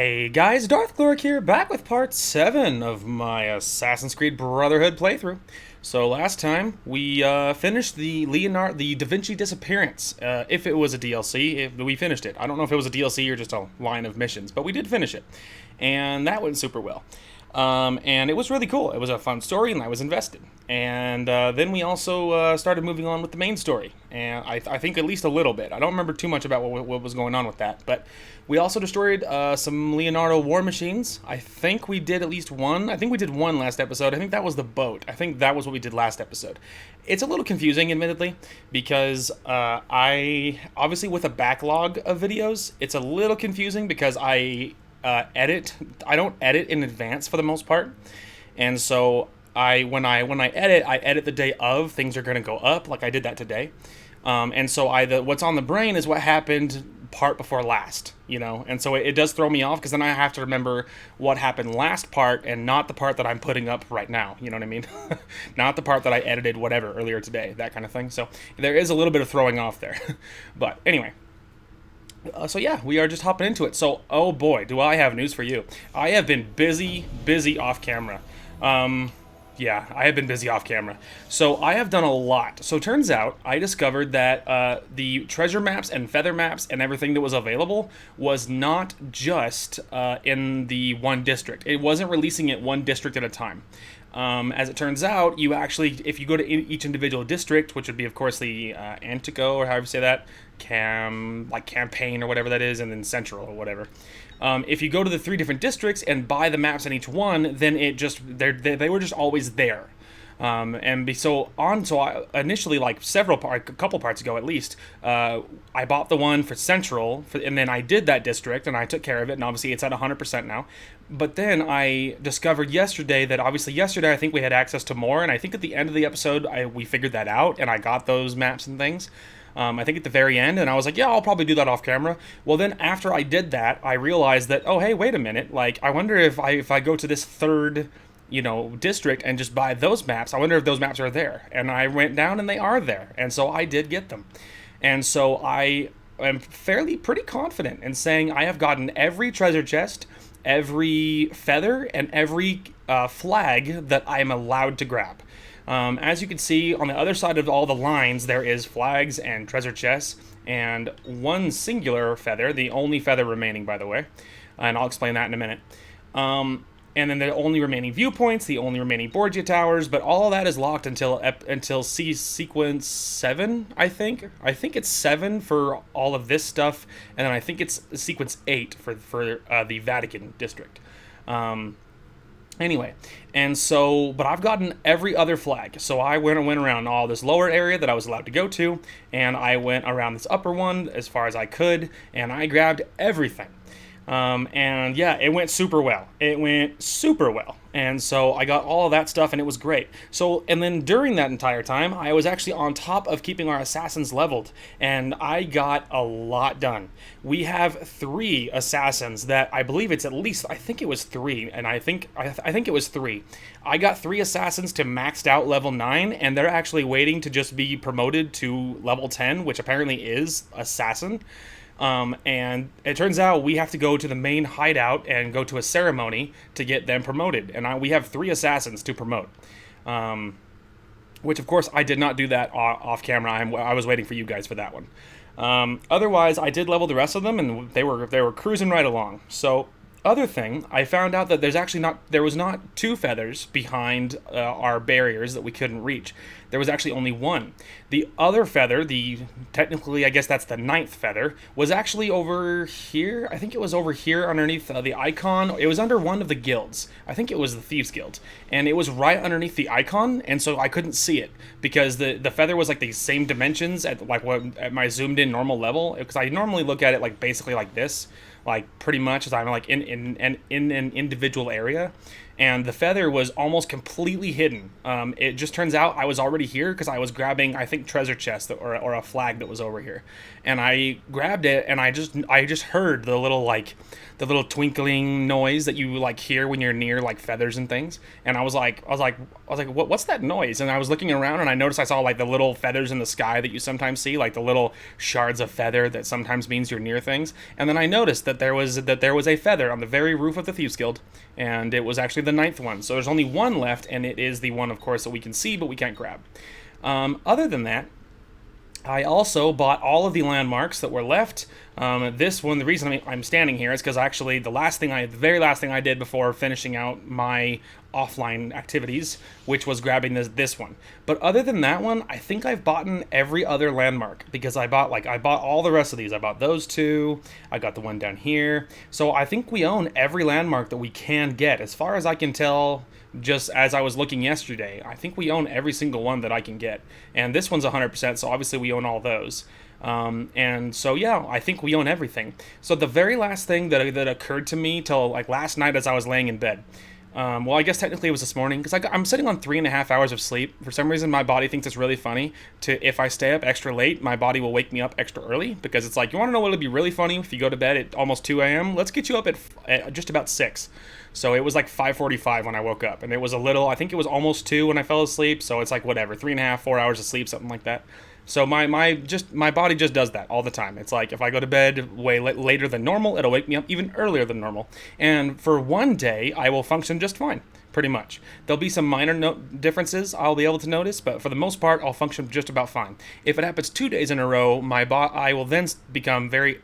Hey guys, Darth Gloric here, back with part 7 of my Assassin Creed Brotherhood playthrough. So last time, we finished the Da Vinci Disappearance. If it was a DLC, we finished it. I don't know if it was a DLC or just a line of missions, but we did finish it. And that went super well. And it was really cool. It was a fun story, and I was invested. And then we also started moving on with the main story, and I think at least a little bit. I don't remember too much about what was going on with that, but we also destroyed some Leonardo war machines. I think we did at least one. I think we did one last episode. I think that was the boat. I think that was what we did last episode. It's a little confusing, admittedly, because I obviously with a backlog of videos, it's a little confusing because I don't edit in advance for the most part, and so when I edit, I edit the day of things are going to go up, like I did that today, and so what's on the brain is what happened part before last, and so it does throw me off because then I have to remember what happened last part and not the part that I'm putting up right now, you know what I mean? Not the part that I edited whatever earlier today, that kind of thing. So there is a little bit of throwing off there. But anyway, so yeah, we are just hopping into it. So, oh boy, do I have news for you. I have been busy off camera. Yeah, I have been busy off camera. So I have done a lot. So turns out I discovered that the treasure maps and feather maps and everything that was available was not just in the one district. It wasn't releasing it one district at a time. As it turns out, you actually, if you go to each individual district, which would be, of course, the Antico, or however you say that, campaign, or whatever that is, and then Central, or whatever. If you go to the 3 different districts and buy the maps in each one, then they were just always there. So I initially, a couple parts ago at least, I bought the one for Central, and then I did that district, and I took care of it, and obviously it's at 100% now. But then I discovered yesterday that obviously yesterday I think we had access to more, and I think at the end of the episode we figured that out, and I got those maps and things. I think at the very end, and I was like, yeah, I'll probably do that off camera. Well, then after I did that, I realized that, oh, hey, wait a minute, I wonder if I go to this third district and just buy those maps, I wonder if those maps are there. And I went down and they are there. And so I did get them. And so I am pretty confident in saying I have gotten every treasure chest, every feather, and every flag that I am allowed to grab. As you can see, on the other side of all the lines, there is flags and treasure chests, and one singular feather, the only feather remaining, by the way. And I'll explain that in a minute. And then the only remaining viewpoints, the only remaining Borgia towers, but all of that is locked until sequence 7, I think. I think it's 7 for all of this stuff, and then I think it's sequence 8 for the Vatican district. Anyway, and so, but I've gotten every other flag. So I went around all this lower area that I was allowed to go to, and I went around this upper one as far as I could, and I grabbed everything. And yeah, it went super well. And so I got all of that stuff, and it was great. So, and then during that entire time, I was actually on top of keeping our assassins leveled, and I got a lot done. We have 3 assassins that I believe it's at least, I think it was 3, and I think it was 3. I got 3 assassins to maxed out level 9, and they're actually waiting to just be promoted to level 10, which apparently is assassin. And it turns out we have to go to the main hideout and go to a ceremony to get them promoted. And we have 3 assassins to promote. Which, of course, I did not do that off camera. I was waiting for you guys for that one. Otherwise, I did level the rest of them, and they were cruising right along. So, other thing, I found out that there was not 2 feathers behind our barriers that we couldn't reach. There was actually only 1. The other feather, technically I guess that's the 9th feather, was actually over here. I think it was over here underneath the icon. It was under one of the guilds. I think it was the Thieves Guild. And it was right underneath the icon, and so I couldn't see it because the feather was like the same dimensions at my zoomed in normal level, because I normally look at it basically like this. Pretty much as I'm in an individual area, and the feather was almost completely hidden. It just turns out I was already here because I was grabbing, I think, treasure chest or a flag that was over here, and I grabbed it, and I just heard the little twinkling noise that you like hear when you're near like feathers and things, and I was like, what's that noise? And I was looking around, and I noticed I saw like the little feathers in the sky that you sometimes see, like the little shards of feather that sometimes means you're near things. And then I noticed that there was a feather on the very roof of the Thieves Guild, and it was actually the 9th one. So there's only one left, and it is the one, of course, that we can see but we can't grab. Other than that, I also bought all of the landmarks that were left. This one, the reason I'm standing here is because actually the very last thing I did before finishing out my offline activities, which was grabbing this one. But other than that one, I think I've bought every other landmark, because I bought all the rest of these. I bought those two. I got the one down here. So I think we own every landmark that we can get, as far as I can tell. Just as I was looking yesterday, I think we own every single one that I can get. And this one's 100%, so obviously we own all those. And so, yeah, I think we own everything. So the very last thing that occurred to me till like last night as I was laying in bed, well, I guess technically it was this morning, because I'm sitting on 3.5 hours of sleep. For some reason, my body thinks it's really funny if I stay up extra late, my body will wake me up extra early, because it's like, you want to know what would be really funny if you go to bed at almost 2 a.m.? Let's get you up at just about 6. So it was like 5:45 when I woke up, and it was I think it was almost 2 when I fell asleep, so it's like whatever, 3.5, 4 hours of sleep, something like that. So my body just does that all the time. It's like if I go to bed way later than normal, it'll wake me up even earlier than normal. And for one day, I will function just fine, pretty much. There'll be some minor differences I'll be able to notice, but for the most part, I'll function just about fine. If it happens 2 days in a row, I will then become very,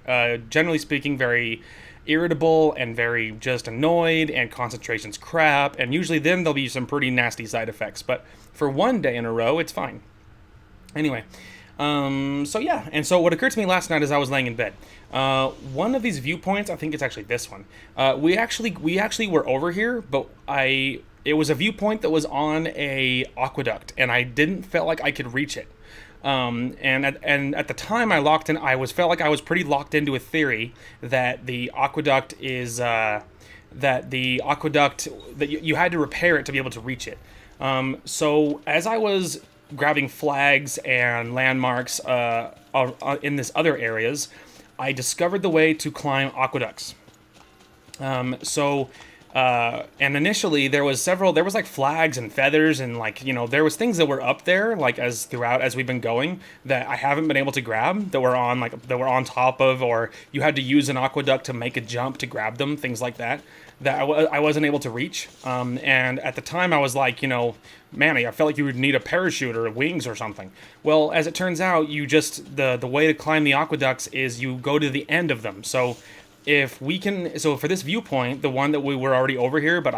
generally speaking, very irritable and very just annoyed, and concentration's crap, and usually then there'll be some pretty nasty side effects. But for one day in a row, it's fine. Anyway, so yeah, and so what occurred to me last night as I was laying in bed, one of these viewpoints, I think it's actually this one, we actually were over here, but it was a viewpoint that was on a aqueduct, and I didn't feel like I could reach it. And at the time I felt like I was pretty locked into a theory that the aqueduct that you had to repair it to be able to reach it. So as I was grabbing flags and landmarks in this other areas, I discovered the way to climb aqueducts. And initially there was like flags and feathers, and like, there was things that were up there, like as we've been going, that I haven't been able to grab, that were on top of, or you had to use an aqueduct to make a jump to grab them, things like that I wasn't able to reach. And at the time I was like, man, I felt like you would need a parachute or wings or something. Well, as it turns out, the way to climb the aqueducts is you go to the end of them. So for this viewpoint, the one that we were already over here, but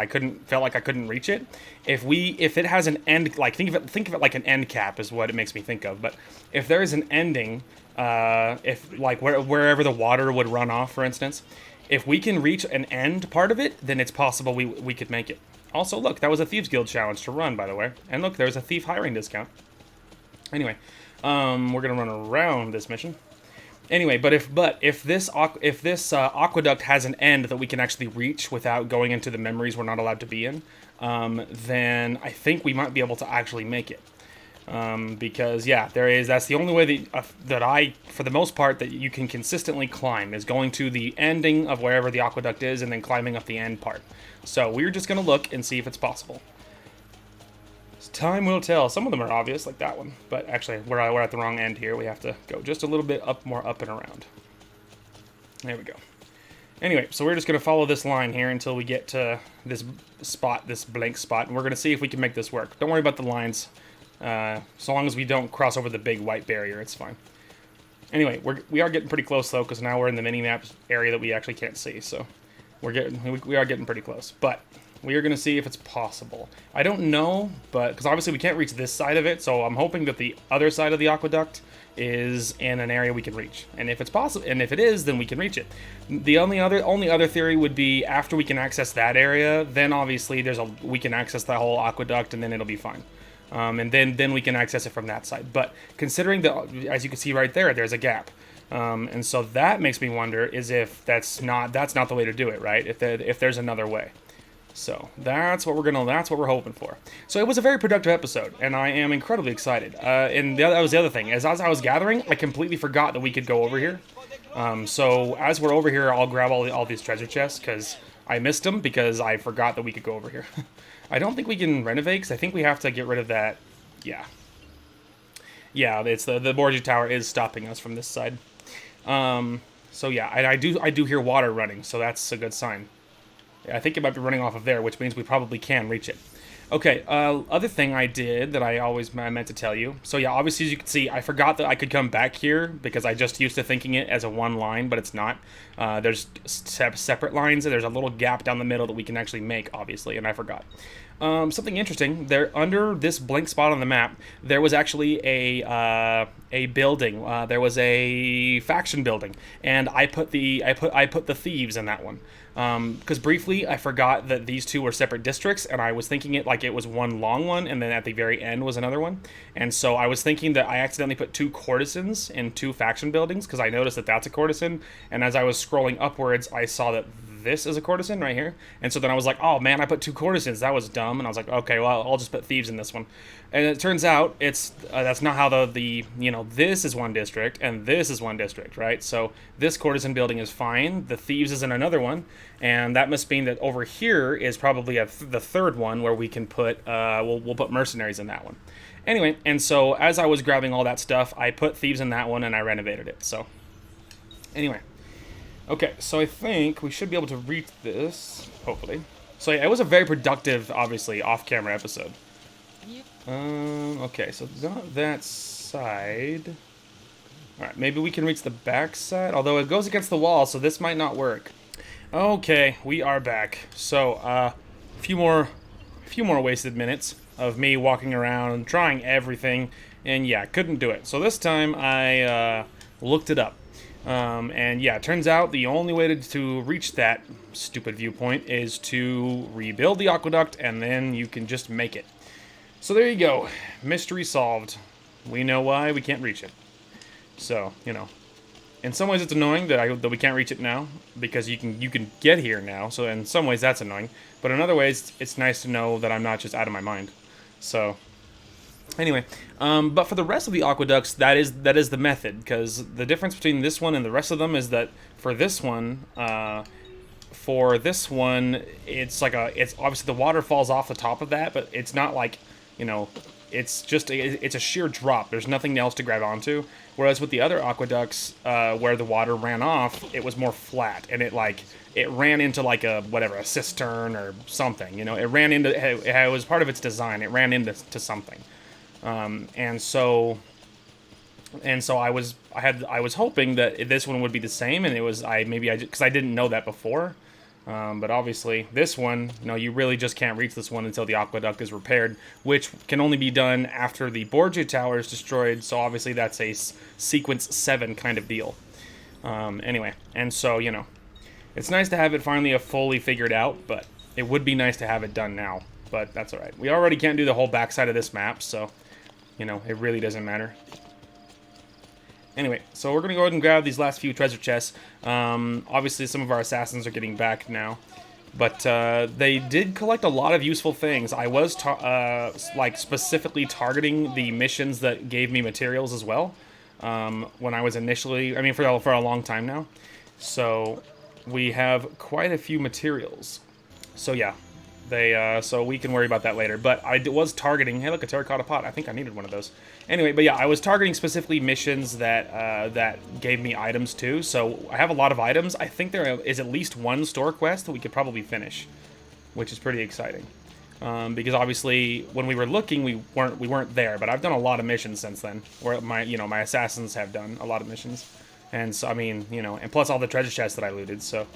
felt like I couldn't reach it. If it has an end, like think of it like an end cap is what it makes me think of. But if there is an ending, if like wherever the water would run off, for instance, if we can reach an end part of it, then it's possible we could make it. Also, look, that was a Thieves Guild challenge to run, by the way. And look, there's a thief hiring discount. Anyway, we're gonna run around this mission. Anyway, but if this aqueduct has an end that we can actually reach without going into the memories we're not allowed to be in, then I think we might be able to actually make it. Because yeah, that's the only way that for the most part, that you can consistently climb, is going to the ending of wherever the aqueduct is and then climbing up the end part. So we're just gonna look and see if it's possible. Time will tell. Some of them are obvious, like that one, but actually we're at the wrong end here. We have to go just a little bit more up and around. There we go. Anyway, so we're just going to follow this line here until we get to this blank spot, and we're going to see if we can make this work. Don't worry about the lines. So long as we don't cross over the big white barrier, it's fine. Anyway, we are getting pretty close though, because now we're in the mini-map area that we actually can't see, so we are getting pretty close. But we are going to see if it's possible. I don't know, but because obviously we can't reach this side of it, so I'm hoping that the other side of the aqueduct is in an area we can reach. And if it's possible, and if it is, then we can reach it. The only other theory would be after we can access that area, then obviously we can access that whole aqueduct, and then it'll be fine. And then we can access it from that side. But considering as you can see right there, there's a gap. And so that makes me wonder is if that's not the way to do it, right? If there's another way. So that's what we're hoping for. So it was a very productive episode, and I am incredibly excited. That was the other thing. As I was gathering, I completely forgot that we could go over here. So as we're over here, I'll grab all these treasure chests, because I missed them, because I forgot that we could go over here. I don't think we can renovate, because I think we have to get rid of that. Yeah. Yeah, it's the Borgia Tower is stopping us from this side. So yeah, I do hear water running, so that's a good sign. I think it might be running off of there, which means we probably can reach it. Okay, other thing I did that I meant to tell you. So yeah, obviously as you can see, I forgot that I could come back here because I just used to thinking it as a one line, but it's not. There's separate lines, and there's a little gap down the middle that we can actually make, obviously, and I forgot. Something interesting, there under this blank spot on the map, there was actually a building. There was a faction building, and I put the thieves in that one. Because briefly I forgot that these two were separate districts, and I was thinking it like it was one long one, and then at the very end was another one. And so I was thinking that I accidentally put two courtesans in two faction buildings, because I noticed that that's a courtesan, and as I was scrolling upwards, I saw that this is a courtesan right here. And so then I was like, oh man, I put two courtesans, that was dumb. And I was like, okay, well, I'll just put thieves in this one. And it turns out it's that's not how the this is one district and this is one district, right? So this courtesan building is fine, the thieves is in another one, and that must mean that over here is probably the third one where we can put we'll put mercenaries in that one. Anyway, and so as I was grabbing all that stuff, I put thieves in that one and I renovated it. So anyway, okay, so I think we should be able to reach this, hopefully. So yeah, it was a very productive, obviously, off-camera episode. Okay, so not that side. Alright, maybe we can reach the back side, although it goes against the wall, so this might not work. Okay, we are back. So, a few more wasted minutes of me walking around and trying everything, and yeah, couldn't do it. So this time I looked it up. And yeah, it turns out the only way to reach that stupid viewpoint is to rebuild the aqueduct, and then you can just make it. So there you go. Mystery solved. We know why we can't reach it. So, in some ways it's annoying that we can't reach it now, because you can get here now, so in some ways that's annoying. But in other ways, it's nice to know that I'm not just out of my mind. So anyway, but for the rest of the aqueducts, that is the method, because the difference between this one and the rest of them is that for this one, it's obviously the water falls off the top of that, but it's not like, it's a sheer drop. There's nothing else to grab onto. Whereas with the other aqueducts, where the water ran off, it was more flat, and it ran into like a cistern or something. It was part of its design. It ran into something. And so I was hoping that this one would be the same, and because I didn't know that before. But obviously this one, you really just can't reach this one until the aqueduct is repaired, which can only be done after the Borgia Tower is destroyed. So obviously that's a sequence 7 kind of deal. Anyway, and so it's nice to have it finally fully figured out, but it would be nice to have it done now. But that's all right. We already can't do the whole backside of this map, so it really doesn't matter. Anyway, so we're going to go ahead and grab these last few treasure chests. Obviously, some of our assassins are getting back now. But they did collect a lot of useful things. I was specifically targeting the missions that gave me materials as well. When I was initially, for a long time now. So we have quite a few materials. So yeah. So we can worry about that later. But I was targeting... Hey, look, a terracotta pot. I think I needed one of those. Anyway, but yeah, I was targeting specifically missions that gave me items too. So I have a lot of items. I think there is at least one store quest that we could probably finish, which is pretty exciting. Because obviously, when we were looking, we weren't there. But I've done a lot of missions since then. Where my assassins have done a lot of missions, and so and plus all the treasure chests that I looted. So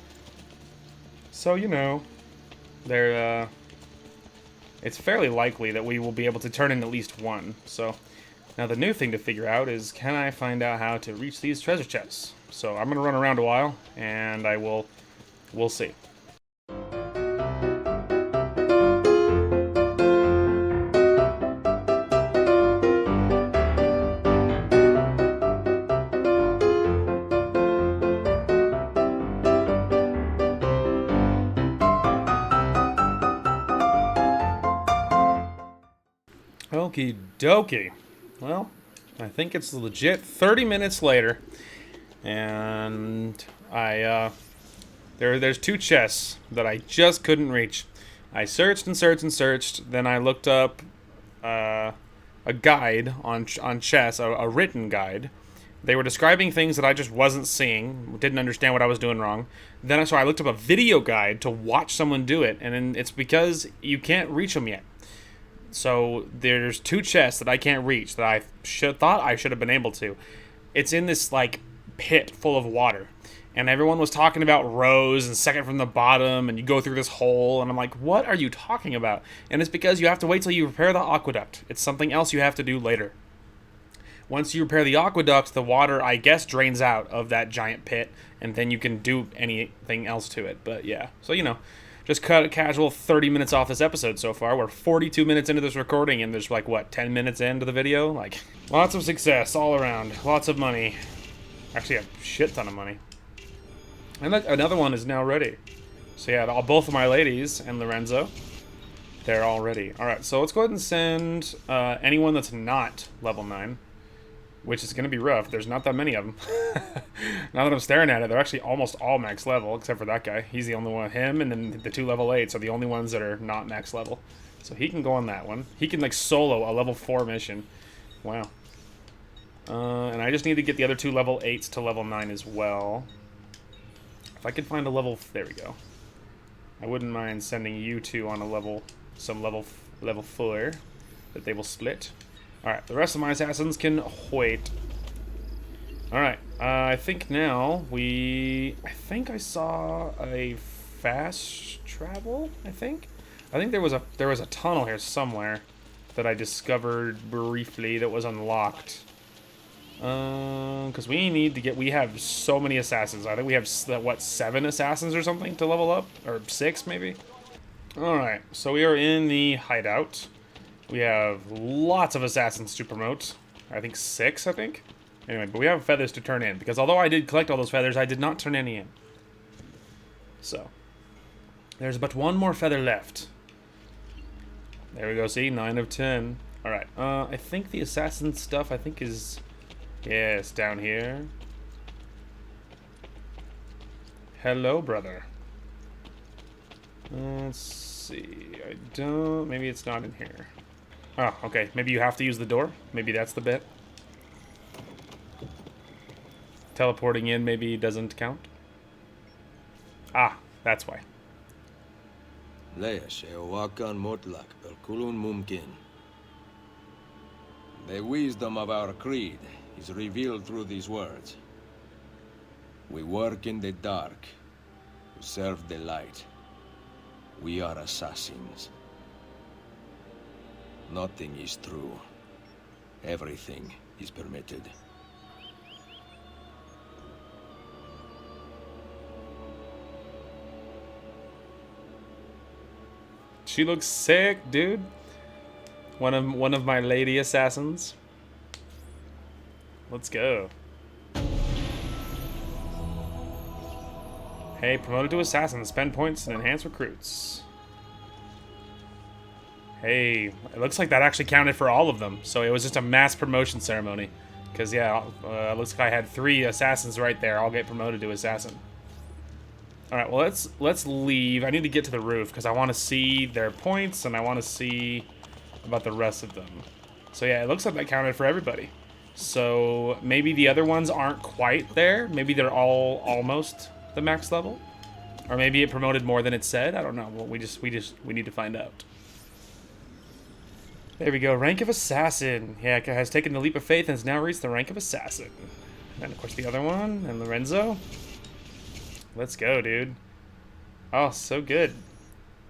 it's fairly likely that we will be able to turn in at least one. So now the new thing to figure out is, can I find out how to reach these treasure chests? So I'm going to run around a while, and we'll see. Okie dokie. Well, I think it's legit 30 minutes later. And there's two chests that I just couldn't reach. I searched and searched and searched. Then I looked up a guide on chests, a written guide. They were describing things that I just wasn't seeing, didn't understand what I was doing wrong. Then I looked up a video guide to watch someone do it, and then it's because you can't reach them yet. So there's two chests that I can't reach that I thought I should have been able to. It's in this like pit full of water, and everyone was talking about rows and second from the bottom, and you go through this hole, and I'm like, what are you talking about? And it's because you have to wait till you repair the aqueduct. It's something else you have to do later. Once you repair the aqueduct, the water, I guess, drains out of that giant pit, and then you can do anything else to it. But yeah, so just cut a casual 30 minutes off this episode so far. We're 42 minutes into this recording, and there's like, what, 10 minutes into the video? Like, lots of success all around. Lots of money. Actually, a shit ton of money. And another one is now ready. So yeah, both of my ladies and Lorenzo, they're all ready. Alright, so let's go ahead and send anyone that's not level 9. Which is going to be rough. There's not that many of them. Now that I'm staring at it, they're actually almost all max level, except for that guy. He's the only one. Him and then the 2 level 8s are the only ones that are not max level. So he can go on that one. He can, like, solo a level 4 mission. Wow. And I just need to get the other 2 level 8s to level 9 as well. If I could find a level... There we go. I wouldn't mind sending you two on a level... level 4 that they will split. Alright, the rest of my assassins can wait. Alright, I think now I think I saw a fast travel, I think there was a tunnel here somewhere that I discovered briefly that was unlocked. Because we have so many assassins. I think we have, what, 7 assassins or something to level up? Or 6, maybe? Alright, so we are in the hideout. We have lots of assassins to promote. I think 6, I think. Anyway, but we have feathers to turn in. Because although I did collect all those feathers, I did not turn any in. So, there's but one more feather left. There we go, see? 9 of 10. Alright, I think the assassin stuff, is... Yes, down here. Hello, brother. Let's see. Maybe it's not in here. Oh, okay. Maybe you have to use the door. Maybe that's the bit. Teleporting in maybe doesn't count. Ah, that's why. The wisdom of our creed is revealed through these words. We work in the dark to serve the light. We are assassins. Nothing is true. Everything is permitted. She looks sick, dude. One of my lady assassins. Let's go. Hey, promoted to assassin. Spend points and enhance recruits. Hey, it looks like that actually counted for all of them. So it was just a mass promotion ceremony. Because, yeah, looks like I had 3 assassins right there. I'll get promoted to assassin. Alright, well, let's leave. I need to get to the roof because I want to see their points and I want to see about the rest of them. So, yeah, it looks like that counted for everybody. So maybe the other ones aren't quite there. Maybe they're all almost the max level. Or maybe it promoted more than it said. I don't know. Well, we need to find out. There we go. Rank of Assassin. Yeah, has taken the leap of faith and has now reached the rank of Assassin. And, of course, the other one. And Lorenzo. Let's go, dude. Oh, so good.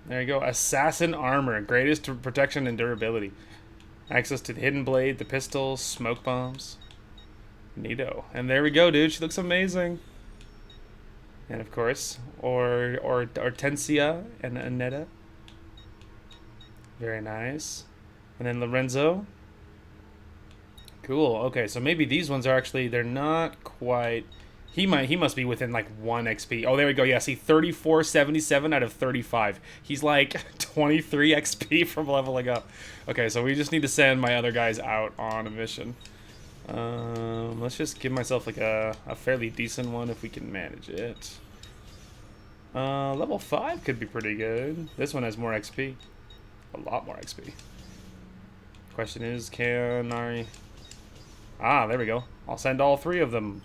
There you go. Assassin Armor. Greatest protection and durability. Access to the hidden blade, the pistols, smoke bombs. Neato. And there we go, dude. She looks amazing. And, of course, Hortensia and Anetta. Very nice. And then Lorenzo. Cool. Okay, so maybe these ones are actually, they're not quite He must be within like 1 XP. Oh, there we go. Yeah, see, 3477 out of 35. He's like 23 XP from leveling up. Okay, so we just need to send my other guys out on a mission. Let's just give myself like a fairly decent one if we can manage it. Level 5 could be pretty good. This one has more XP. A lot more XP. Question is, can I... Ah, there we go. I'll send all 3 of them.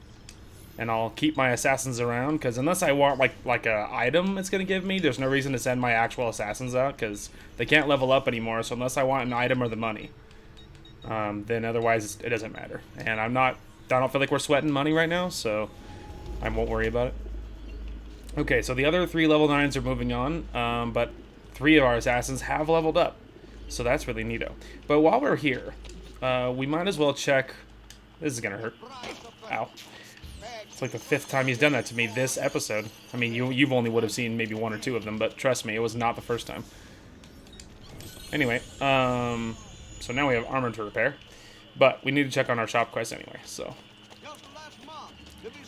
And I'll keep my assassins around, because unless I want like a item it's going to give me, there's no reason to send my actual assassins out, because they can't level up anymore, so unless I want an item or the money, then otherwise it doesn't matter. And I don't feel like we're sweating money right now, so I won't worry about it. Okay, so the other 3 level 9s are moving on, but 3 of our assassins have leveled up, so that's really neato. But while we're here, we might as well check... This is going to hurt. Ow. It's like the 5th time he's done that to me this episode. I mean, you've only would have seen maybe 1 or 2 of them, but trust me, it was not the first time. Anyway, so now we have armor to repair, but we need to check on our shop quest anyway, so...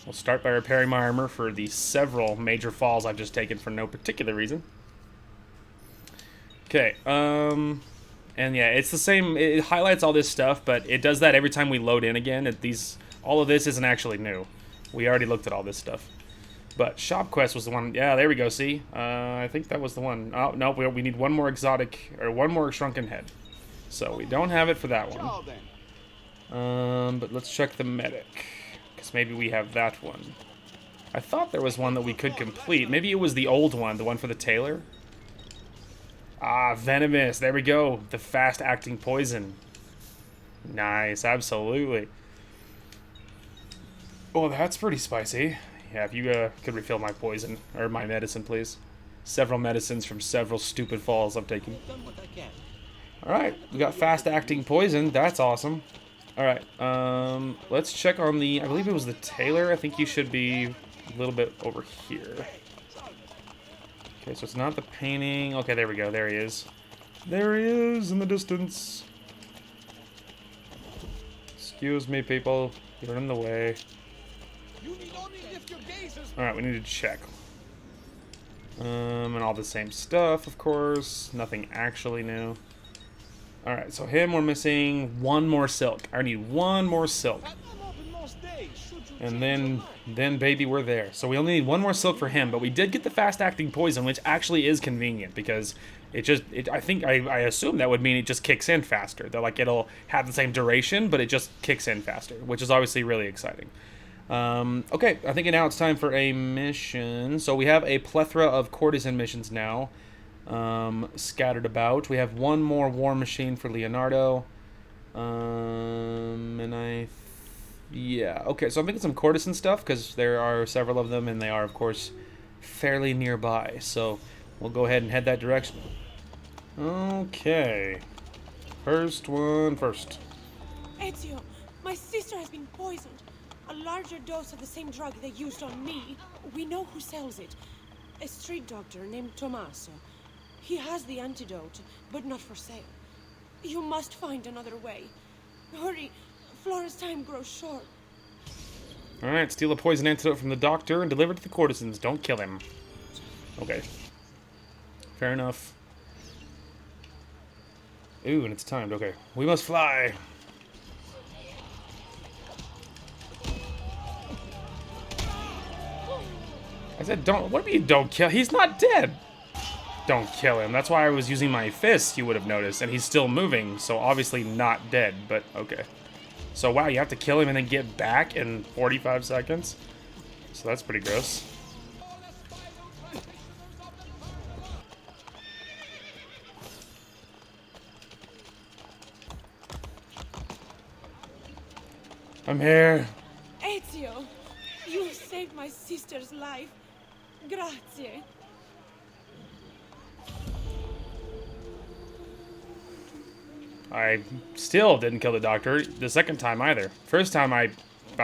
We'll start by repairing my armor for the several major falls I've just taken for no particular reason. Okay, and yeah, it's the same, it highlights all this stuff, but it does that every time we load in again. All of this isn't actually new. We already looked at all this stuff. But shop quest was the one. Yeah, there we go, see? I think that was the one. Oh, no, we need one more exotic, or one more shrunken head. So we don't have it for that one. But let's check the medic, because maybe we have that one. I thought there was one that we could complete. Maybe it was the old one, the one for the Tailor. Ah, venomous. There we go. The fast-acting poison. Nice, absolutely. Oh, that's pretty spicy. Yeah, if you could refill my poison, or my medicine, please. Several medicines from several stupid falls I've taken. Alright, we got fast-acting poison. That's awesome. Alright, let's check on the... I believe it was the Tailor. I think you should be a little bit over here. Okay, so it's not the painting. Okay, there we go. There he is. There he is in the distance. Excuse me, people. You're in the way. Alright, we need to check. And all the same stuff, of course. Nothing actually new. Alright, so him, we're missing 1 more silk. I need 1 more silk. And then baby, we're there. So we only need 1 more silk for him, but we did get the fast-acting poison, which actually is convenient, because I assume that would mean it just kicks in faster. That like it'll have the same duration, but it just kicks in faster, which is obviously really exciting. Okay, I think now it's time for a mission. So we have a plethora of courtesan missions now, scattered about. We have 1 more war machine for Leonardo, yeah, okay, so I'm thinking some courtesan stuff, because there are several of them, and they are, of course, fairly nearby. So we'll go ahead and head that direction. Okay, first one first. Ezio, my sister has been poisoned. A larger dose of the same drug they used on me. We know who sells it. A street doctor named Tommaso. He has the antidote, but not for sale. You must find another way. Hurry, Flora's time grows short. Alright, steal a poison antidote from the doctor and deliver it to the courtesans. Don't kill him. Okay. Fair enough. Ooh, and it's timed. Okay. We must fly. I said don't... What do you mean don't kill? He's not dead! Don't kill him. That's why I was using my fist, you would have noticed. And he's still moving, so obviously not dead, but okay. So wow, you have to kill him and then get back in 45 seconds? So that's pretty gross. I'm here. Ezio, you saved my sister's life. Grazie. I still didn't kill the doctor the second time either. First time I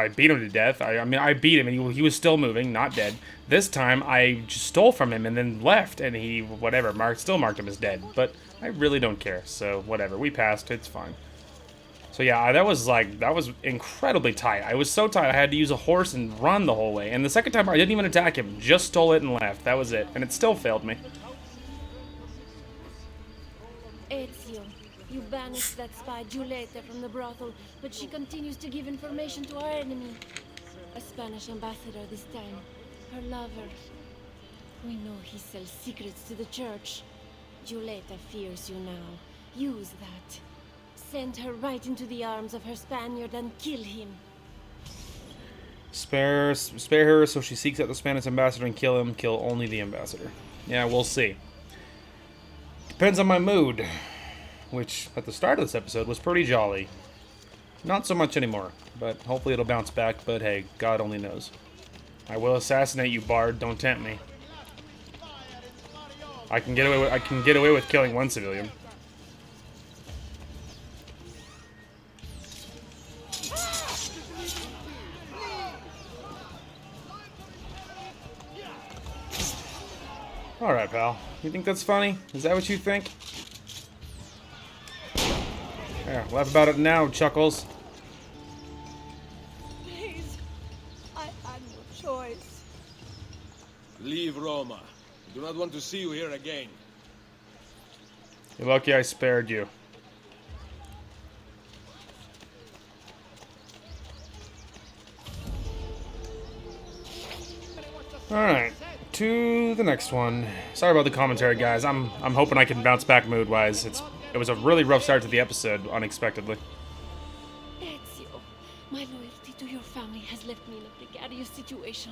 beat him to death. I beat him and he was still moving, not dead. This time I just stole from him and then left, and he, whatever, still marked him as dead. But I really don't care, so whatever. We passed, it's fine. So yeah, that was incredibly tight. I was so tight I had to use a horse and run the whole way. And the second time I didn't even attack him, just stole it and left. That was it. And it still failed me. Ezio, you banished that spy Giulietta from the brothel, but she continues to give information to our enemy. A Spanish ambassador this time. Her lover. We know he sells secrets to the church. Giulietta fears you now. Use that. Send her right into the arms of her Spaniard and kill him. Spare her so she seeks out the Spanish ambassador and kill him. Kill only the ambassador. Yeah, we'll see. Depends on my mood. Which, at the start of this episode, was pretty jolly. Not so much anymore, but hopefully it'll bounce back, but hey, God only knows. I will assassinate you, Bard. Don't tempt me. I can get away with killing one civilian. Alright, pal. You think that's funny? Is that what you think? Yeah, laugh about it now, Chuckles. Please. I had no choice. Leave Roma. I do not want to see you here again. You're lucky I spared you. Alright, to the next one. Sorry about the commentary, guys. I'm hoping I can bounce back mood-wise. It was a really rough start to the episode, unexpectedly. Ezio, my loyalty to your family has left me in a precarious situation.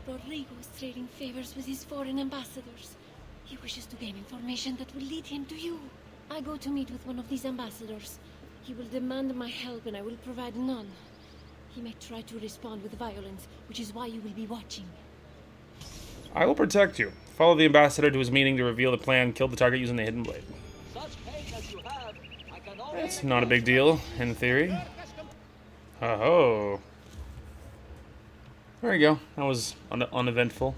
Rodrigo is trading favors with his foreign ambassadors. He wishes to gain information that will lead him to you. I go to meet with one of these ambassadors. He will demand my help and I will provide none. He may try to respond with violence, which is why you will be watching. I will protect you. Follow the ambassador to his meeting to reveal the plan. Kill the target using the hidden blade. It's not a big deal, in theory. Oh. There you go. That was uneventful.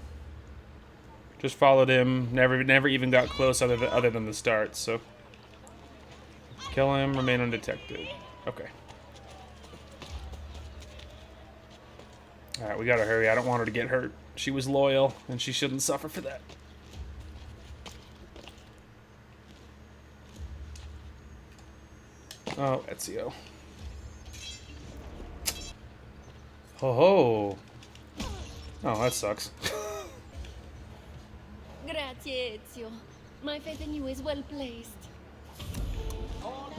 Just followed him. Never even got close other than the start. So kill him. Remain undetected. Okay. All right, we gotta hurry. I don't want her to get hurt. She was loyal, and she shouldn't suffer for that. Oh, Ezio. Ho ho. Oh, that sucks. Grazie, Ezio. My faith in you is well placed.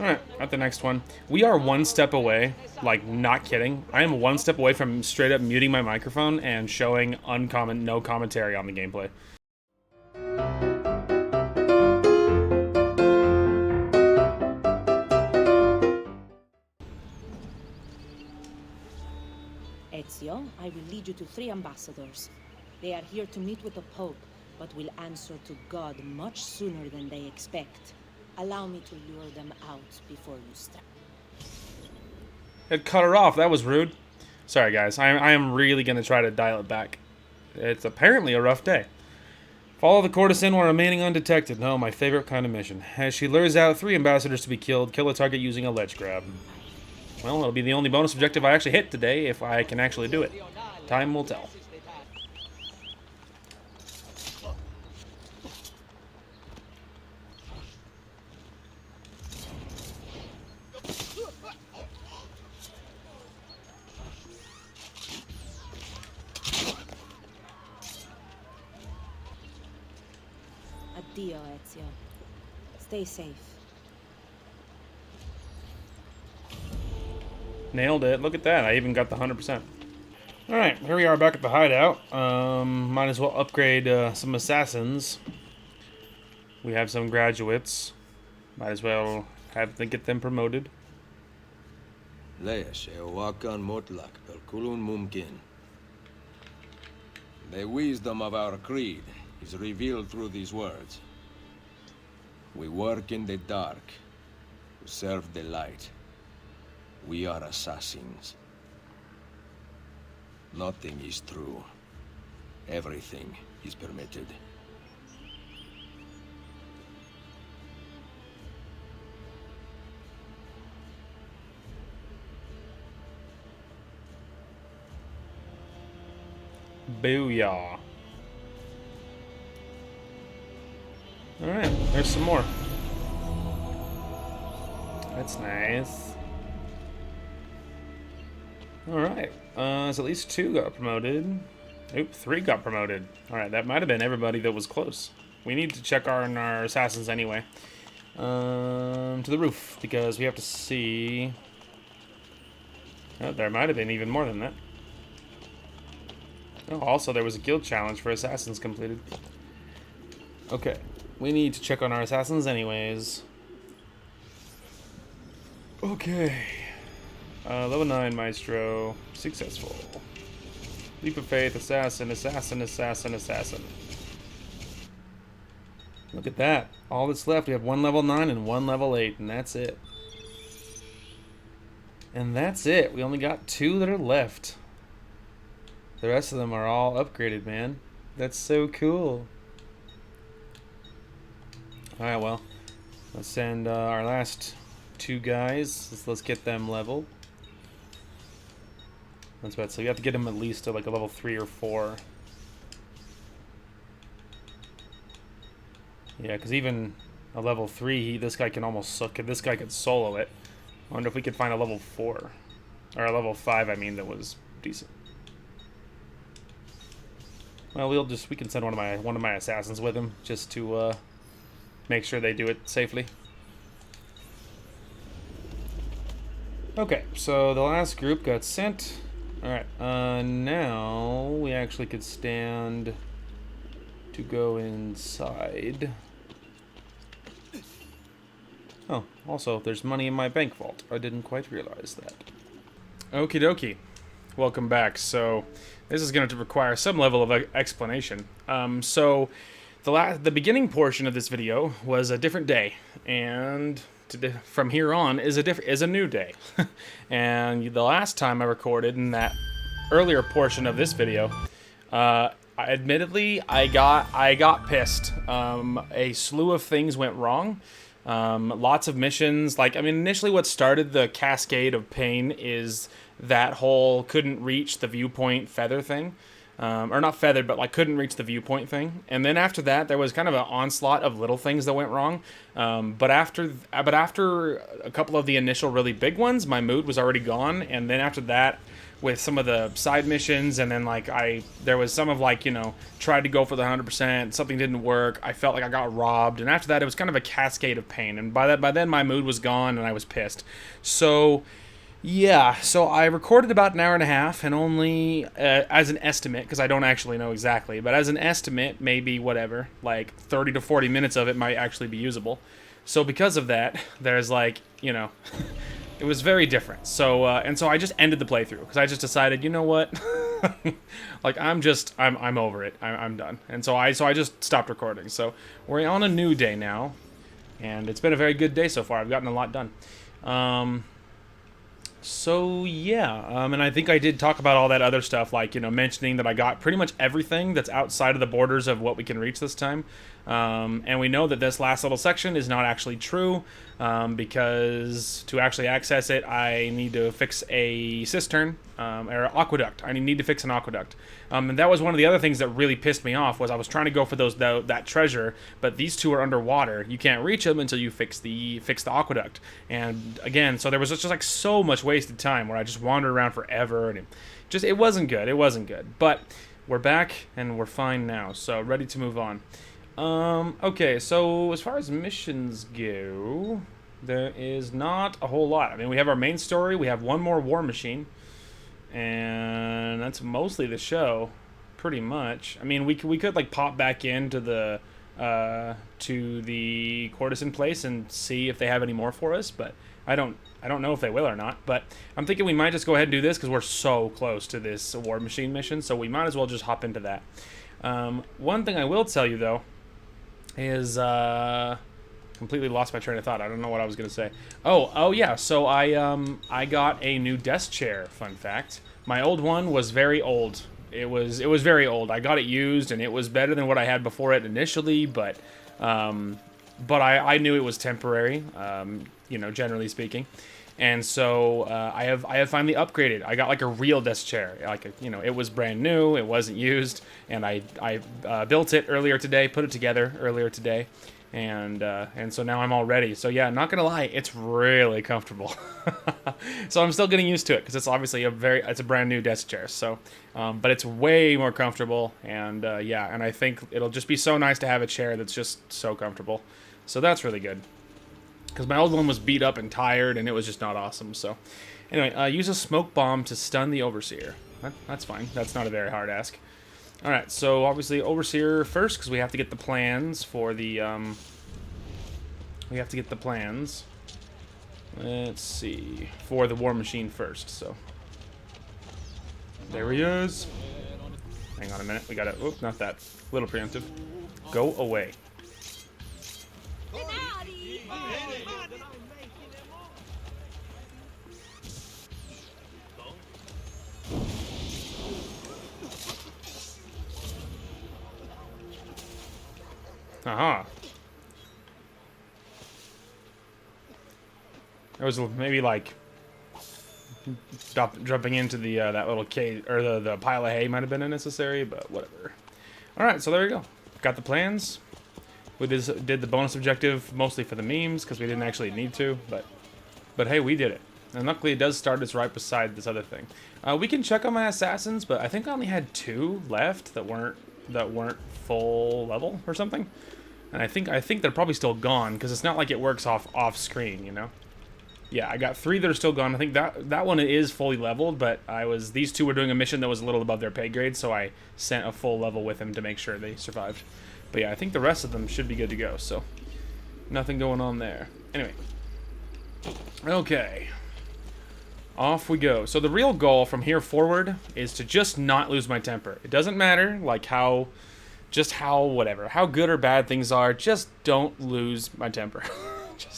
Alright, at the next one. We are one step away, like, not kidding. I am one step away from straight up muting my microphone and showing no commentary on the gameplay. Ezio, I will lead you to 3 ambassadors. They are here to meet with the Pope, but will answer to God much sooner than they expect. Allow me to lure them out before you strike. It cut her off. That was rude. Sorry, guys. I am really going to try to dial it back. It's apparently a rough day. Follow the courtesan while remaining undetected. No, my favorite kind of mission. As she lures out 3 ambassadors to be killed, kill a target using a ledge grab. Well, it'll be the only bonus objective I actually hit today, if I can actually do it. Time will tell. Addio, Ezio. Stay safe. Nailed it. Look at that. I even got the 100%. Alright, here we are back at the hideout. Might as well upgrade some assassins. We have some graduates. Might as well get them promoted. ليش wakan mutlak بالكلون ممكن. The wisdom of our creed is revealed through these words. We work in the dark, to serve the light. We are assassins. Nothing is true. Everything is permitted. Booyah. Alright, there's some more. That's nice. Alright, so at least 2 got promoted. Oop, 3 got promoted. Alright, that might have been everybody that was close. We need to check our assassins anyway. To the roof, because we have to see... Oh, there might have been even more than that. Oh, also, there was a guild challenge for assassins completed. Okay, we need to check on our assassins anyways. Okay. Level 9 Maestro. Successful. Leap of Faith, Assassin, Assassin, Assassin, Assassin. Look at that. All that's left, we have 1 level 9 and 1 level 8, and that's it. And that's it. We only got 2 that are left. The rest of them are all upgraded, man. That's so cool. Alright, well. Let's send our last 2 guys. Let's get them leveled. That's bad. So you have to get them at least to like a level 3 or 4. Yeah, because even a level 3, this guy can almost suck. This guy could solo it. I wonder if we could find a level 4. Or a level 5, I mean, that was decent. Well, we can send one of my assassins with him just to make sure they do it safely. Okay, so the last group got sent. Alright, now we actually could stand to go inside. Oh, also, there's money in my bank vault. I didn't quite realize that. Okie dokie. Welcome back. So, this is going to require some level of explanation. So, the beginning portion of this video was a different day, and from here on is a new day. And the last time I recorded in that earlier portion of this video, admittedly, I got pissed. A slew of things went wrong. Lots of missions. Like, I mean, initially what started the cascade of pain is that whole couldn't reach the viewpoint feather thing. Or not feathered, but like couldn't reach the viewpoint thing. And then after that, there was kind of an onslaught of little things that went wrong. But after a couple of the initial really big ones, my mood was already gone. And then after that, with some of the side missions, and then like there was some of like, you know, tried to go for the 100%, something didn't work. I felt like I got robbed, and after that, it was kind of a cascade of pain. And by then, my mood was gone, and I was pissed. So. Yeah, so I recorded about an hour and a half, and only as an estimate, because I don't actually know exactly, but as an estimate, maybe whatever, like 30 to 40 minutes of it might actually be usable. So because of that, there's like, you know, it was very different. So, and so I just ended the playthrough, because I just decided, you know what, like I'm over it, I'm done. And so I just stopped recording. So we're on a new day now, and it's been a very good day so far. I've gotten a lot done. So yeah, and I think I did talk about all that other stuff, like, you know, mentioning that I got pretty much everything that's outside of the borders of what we can reach this time. And we know that this last little section is not actually true, because to actually access it, I need to fix a cistern, or aqueduct. I need to fix an aqueduct. And that was one of the other things that really pissed me off, was I was trying to go for that treasure, but these two are underwater. You can't reach them until you fix the aqueduct. And again, so there was just like so much wasted time where I just wandered around forever, and it wasn't good. It wasn't good. But we're back and we're fine now, so ready to move on. Okay, so as far as missions go, there is not a whole lot. I mean, we have our main story, we have one more war machine, and that's mostly the show, pretty much. I mean, we could like pop back into the courtesan place and see if they have any more for us, but I don't know if they will or not. But I'm thinking we might just go ahead and do this because we're so close to this war machine mission, so we might as well just hop into that. One thing I will tell you though is completely lost my train of thought. I don't know what I was gonna say. Oh yeah. So I got a new desk chair. Fun fact: my old one was very old. It was very old. I got it used, and it was better than what I had before it initially. But I knew it was temporary. You know, generally speaking. And so I have finally upgraded. I got like a real desk chair. Like it was brand new. It wasn't used, and I built it earlier today. Put it together earlier today, and so now I'm all ready. So yeah, not gonna lie, it's really comfortable. So I'm still getting used to it because it's obviously it's a brand new desk chair. So, but it's way more comfortable, and yeah, and I think it'll just be so nice to have a chair that's just so comfortable. So that's really good. Because my old one was beat up and tired, and it was just not awesome. So, anyway, use a smoke bomb to stun the Overseer. That's fine. That's not a very hard ask. All right, so obviously Overseer first, because we have to get the plans for the. We have to get the plans. Let's see, for the War Machine first. So, there he is. Hang on a minute. We gotta. Oop, not that. A little preemptive. Go away. Aha. There was maybe like jumping into the that little cave or the pile of hay might have been unnecessary, but whatever. All right, so there we go. Got the plans. We did the bonus objective mostly for the memes because we didn't actually need to, but hey, we did it. And luckily, it does start us right beside this other thing. We can check on my assassins, but I think I only had 2 left that weren't full level or something. And I think they're probably still gone because it's not like it works off screen, you know. Yeah, I got 3 that are still gone. I think that one is fully leveled, but these 2 were doing a mission that was a little above their pay grade, so I sent a full level with them to make sure they survived. But yeah, I think the rest of them should be good to go. So nothing going on there. Anyway, okay. Off we go. So the real goal from here forward is to just not lose my temper. It doesn't matter like how good or bad things are, just don't lose my temper.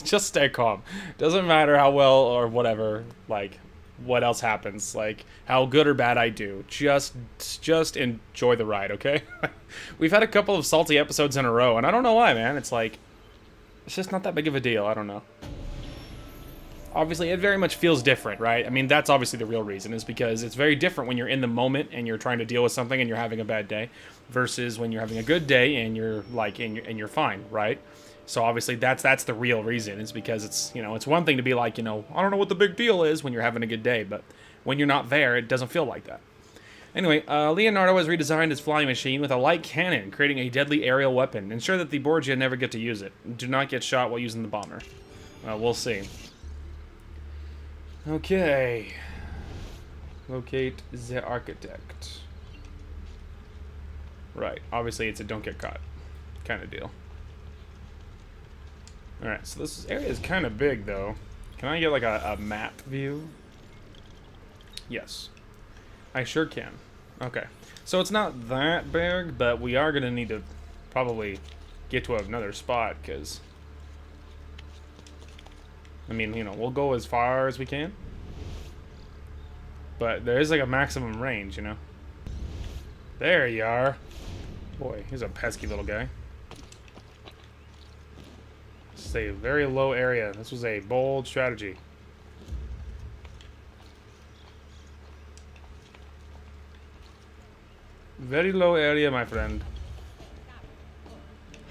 just stay calm. Doesn't matter how well or whatever, like what else happens, like how good or bad I do. Just enjoy the ride, okay? We've had a couple of salty episodes in a row, and I don't know why, man. It's like it's just not that big of a deal. I don't know. Obviously, it very much feels different, right? I mean, that's obviously the real reason, is because it's very different when you're in the moment and you're trying to deal with something and you're having a bad day versus when you're having a good day and you're like and you're fine, right? So obviously that's the real reason. It's because it's, you know, it's one thing to be like, you know, I don't know what the big deal is when you're having a good day, but when you're not there, it doesn't feel like that. Anyway, Leonardo has redesigned his flying machine with a light cannon, creating a deadly aerial weapon. Ensure that the Borgia never get to use it. Do not get shot while using the bomber. We'll see. Okay. Locate the architect. Right. Obviously, it's a don't get caught kind of deal. Alright, so this area is kind of big, though. Can I get, like, a map view? Yes. I sure can. Okay. So it's not that big, but we are going to need to probably get to another spot, because I mean, you know, we'll go as far as we can. But there is like a maximum range, you know. There you are. Boy, he's a pesky little guy. This is a very low area. This was a bold strategy. Very low area, my friend.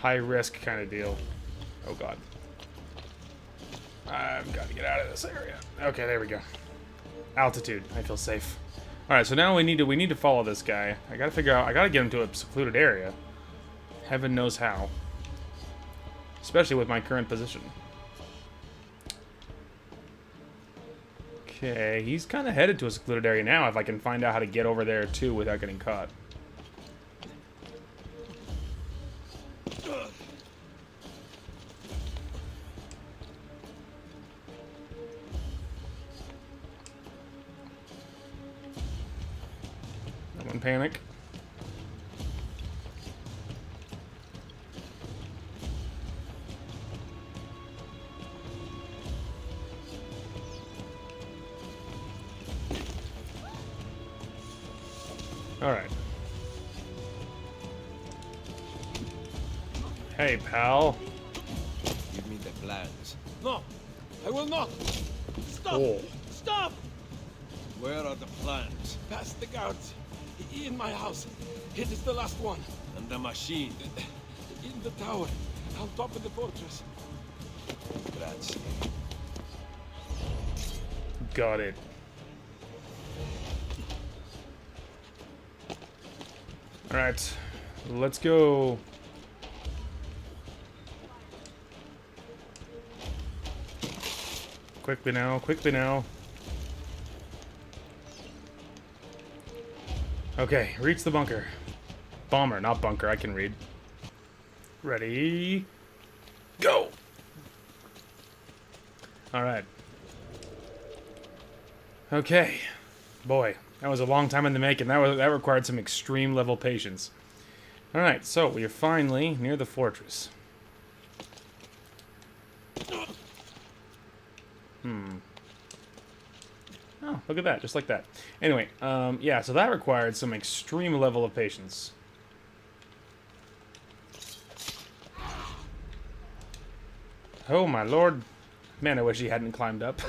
High risk kind of deal. Oh god. I've got to get out of this area. Okay, there we go. Altitude. I feel safe. Alright, so now we need to follow this guy. I gotta figure out, I gotta get him to a secluded area. Heaven knows how. Especially with my current position. Okay, he's kind of headed to a secluded area now if I can find out how to get over there too without getting caught. No one panic. Alright. Hey, pal. Give me the plans. No, I will not. Stop! Oh. Stop! Where are the plans? Past the guards. In my house. It is the last one. And the machine? In the tower. On top of the fortress. Grazie. Got it. Alright. Let's go. Quickly now, quickly now. Okay, reach the bunker. Bomber, not bunker, I can read. Ready? Go! Alright. Okay. Boy, that was a long time in the making. That required some extreme level patience. Alright, so we are finally near the fortress. Oh, look at that, just like that. Anyway, yeah, so that required some extreme level of patience. Oh my lord. Man, I wish he hadn't climbed up.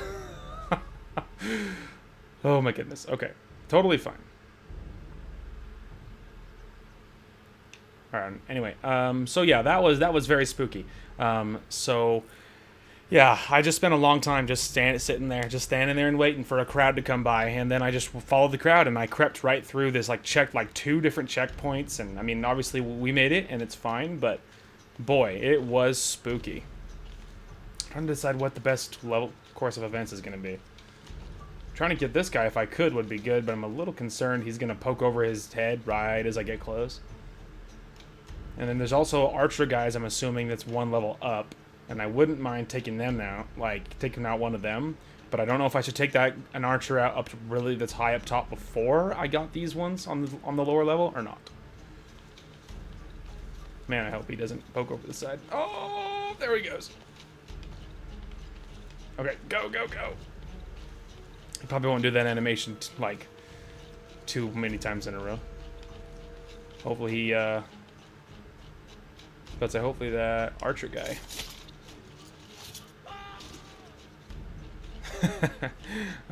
Oh my goodness. Okay, totally fine. Alright, anyway, so yeah, that was very spooky. So... yeah, I just spent a long time just standing there and waiting for a crowd to come by, and then I just followed the crowd, and I crept right through this, checked 2 different checkpoints, and I mean, obviously we made it, and it's fine, but boy, it was spooky. I'm trying to decide what the best course of events is going to be. Trying to get this guy, if I could, would be good, but I'm a little concerned he's going to poke over his head right as I get close. And then there's also archer guys, I'm assuming, that's 1 level up. And I wouldn't mind taking them out, taking out one of them. But I don't know if I should take an archer out up to really that's high up top before I got these ones on the lower level or not. Man, I hope he doesn't poke over the side. Oh, there he goes. Okay, go, go, go. He probably won't do that animation too many times in a row. Hopefully he hopefully that archer guy.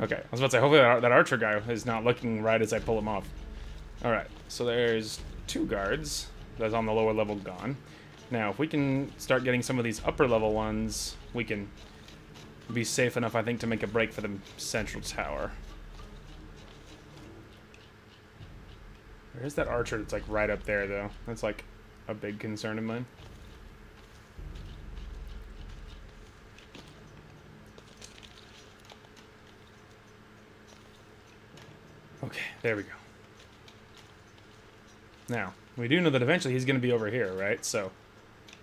Okay, I was about to say, hopefully that archer guy is not looking right as I pull him off. Alright, so there's 2 guards that's on the lower level gone. Now, if we can start getting some of these upper level ones, we can be safe enough, I think, to make a break for the central tower. Where's that archer that's right up there, though? That's a big concern of mine. Okay, there we go. Now, we do know that eventually he's going to be over here, right? So,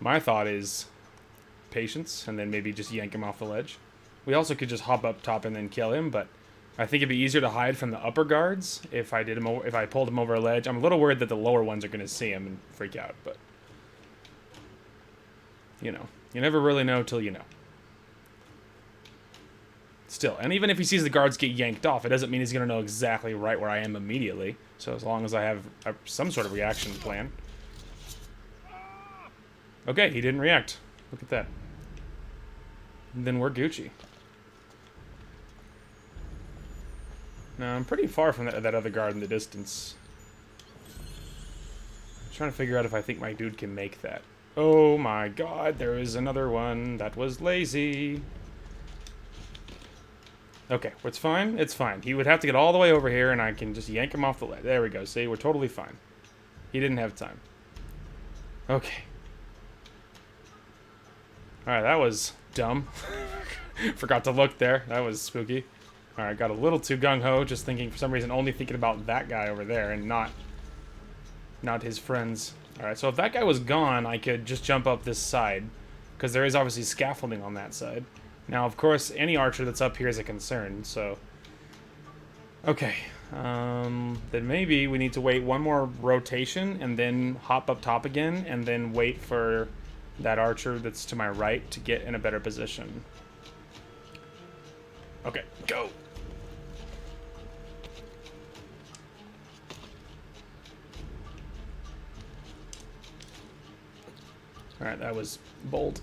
my thought is patience, and then maybe just yank him off the ledge. We also could just hop up top and then kill him, but I think it'd be easier to hide from the upper guards if I pulled him over a ledge. I'm a little worried that the lower ones are going to see him and freak out, but you know, you never really know till you know. Still, and even if he sees the guards get yanked off, it doesn't mean he's going to know exactly right where I am immediately. So as long as I have some sort of reaction plan. Okay, he didn't react. Look at that. And then we're Gucci. Now, I'm pretty far from that other guard in the distance. I'm trying to figure out if I think my dude can make that. Oh my god, there is another one that was lazy. Okay, it's fine. It's fine. He would have to get all the way over here, and I can just yank him off the ledge. There we go. See, we're totally fine. He didn't have time. Okay. Alright, that was dumb. Forgot to look there. That was spooky. Alright, got a little too gung-ho, just thinking, for some reason, only thinking about that guy over there, and not his friends. Alright, so if that guy was gone, I could just jump up this side, because there is obviously scaffolding on that side. Now, of course, any archer that's up here is a concern, so... okay. Then maybe we need to wait one more rotation, and then hop up top again, and then wait for that archer that's to my right to get in a better position. Okay, go! Alright, that was bold.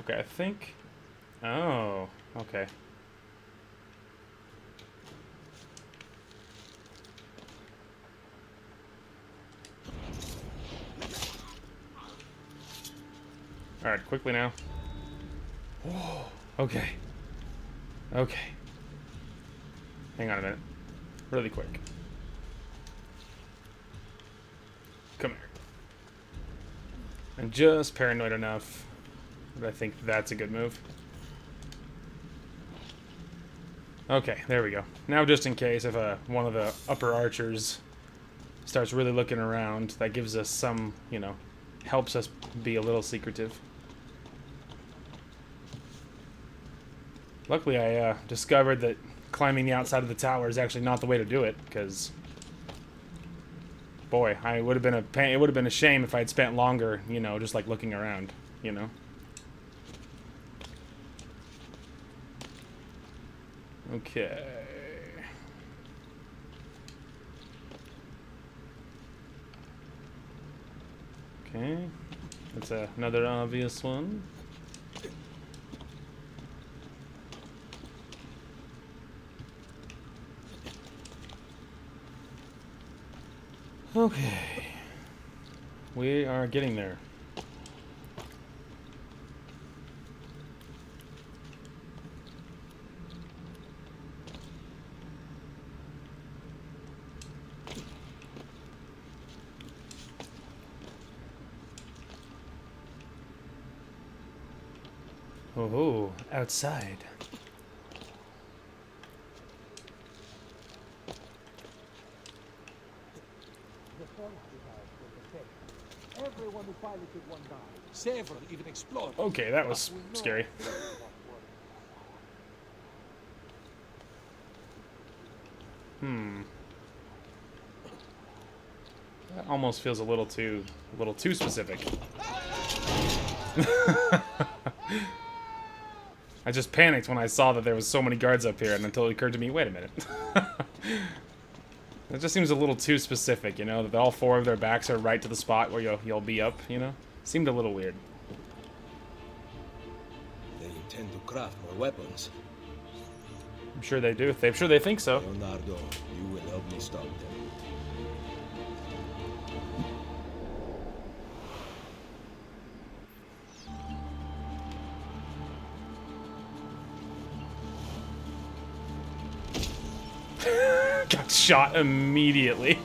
Okay, I think... Oh, okay. Alright, quickly now. Whoa, okay. Okay. Hang on a minute. Really quick. Come here. I'm just paranoid enough that I think that's a good move. Okay, there we go. Now just in case if one of the upper archers starts really looking around, that gives us some, you know, helps us be a little secretive. Luckily I discovered that climbing the outside of the tower is actually not the way to do it, because... Boy, it would have been a shame if I had spent longer, you know, just like looking around, you know. Okay. Okay. That's another obvious one. Okay. We are getting there. Oh, outside. Everyone who piloted one died. Several even exploded. Okay, that was scary. That almost feels a little too specific. I just panicked when I saw that there was so many guards up here, and until it occurred to me, wait a minute. It just seems a little too specific, you know, that all four of their backs are right to the spot where you'll be up, you know? Seemed a little weird. They intend to craft more weapons. I'm sure they do. I'm sure they think so. Leonardo, you will help me stop them. Got shot immediately.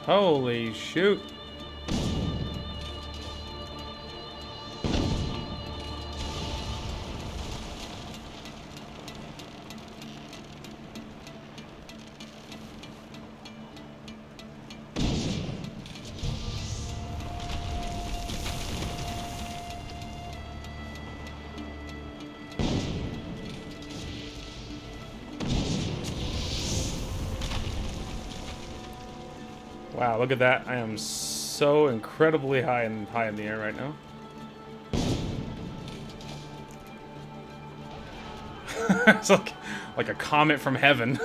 Holy shoot. Wow, look at that. I am so incredibly high in the air right now. It's like a comet from heaven.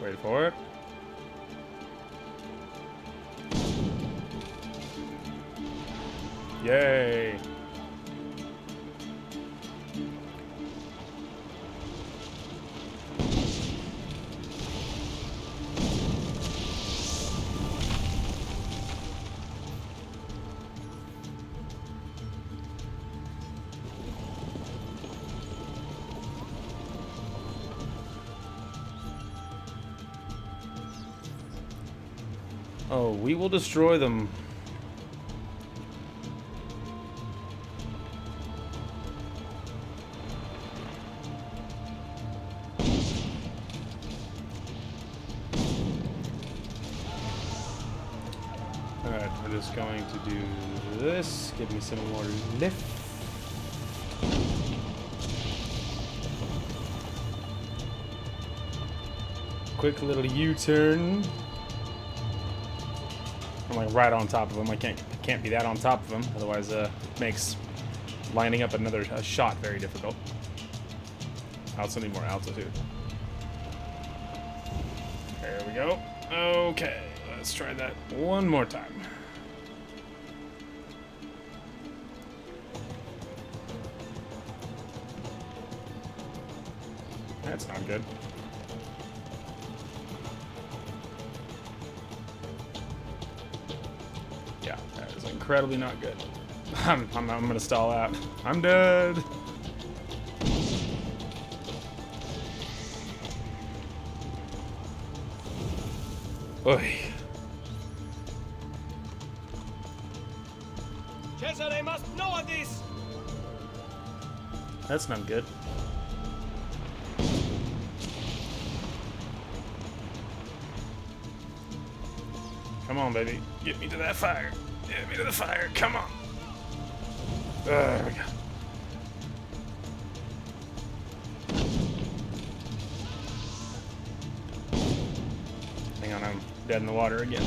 Wait for it. Yay. Oh, we will destroy them. just going to do this. Give me some more lift. Quick little U-turn. I'm like right on top of him. I can't be that on top of him. Otherwise, it makes lining up another shot very difficult. I also need more altitude. There we go. Okay, let's try that one more time. That's not good. Yeah, that is incredibly not good. I'm gonna stall out. I'm dead. Oy. Cesare must know of this! That's not good. Come on, baby. Get me to that fire. Get me to the fire. Come on. There we go. Hang on, I'm dead in the water again.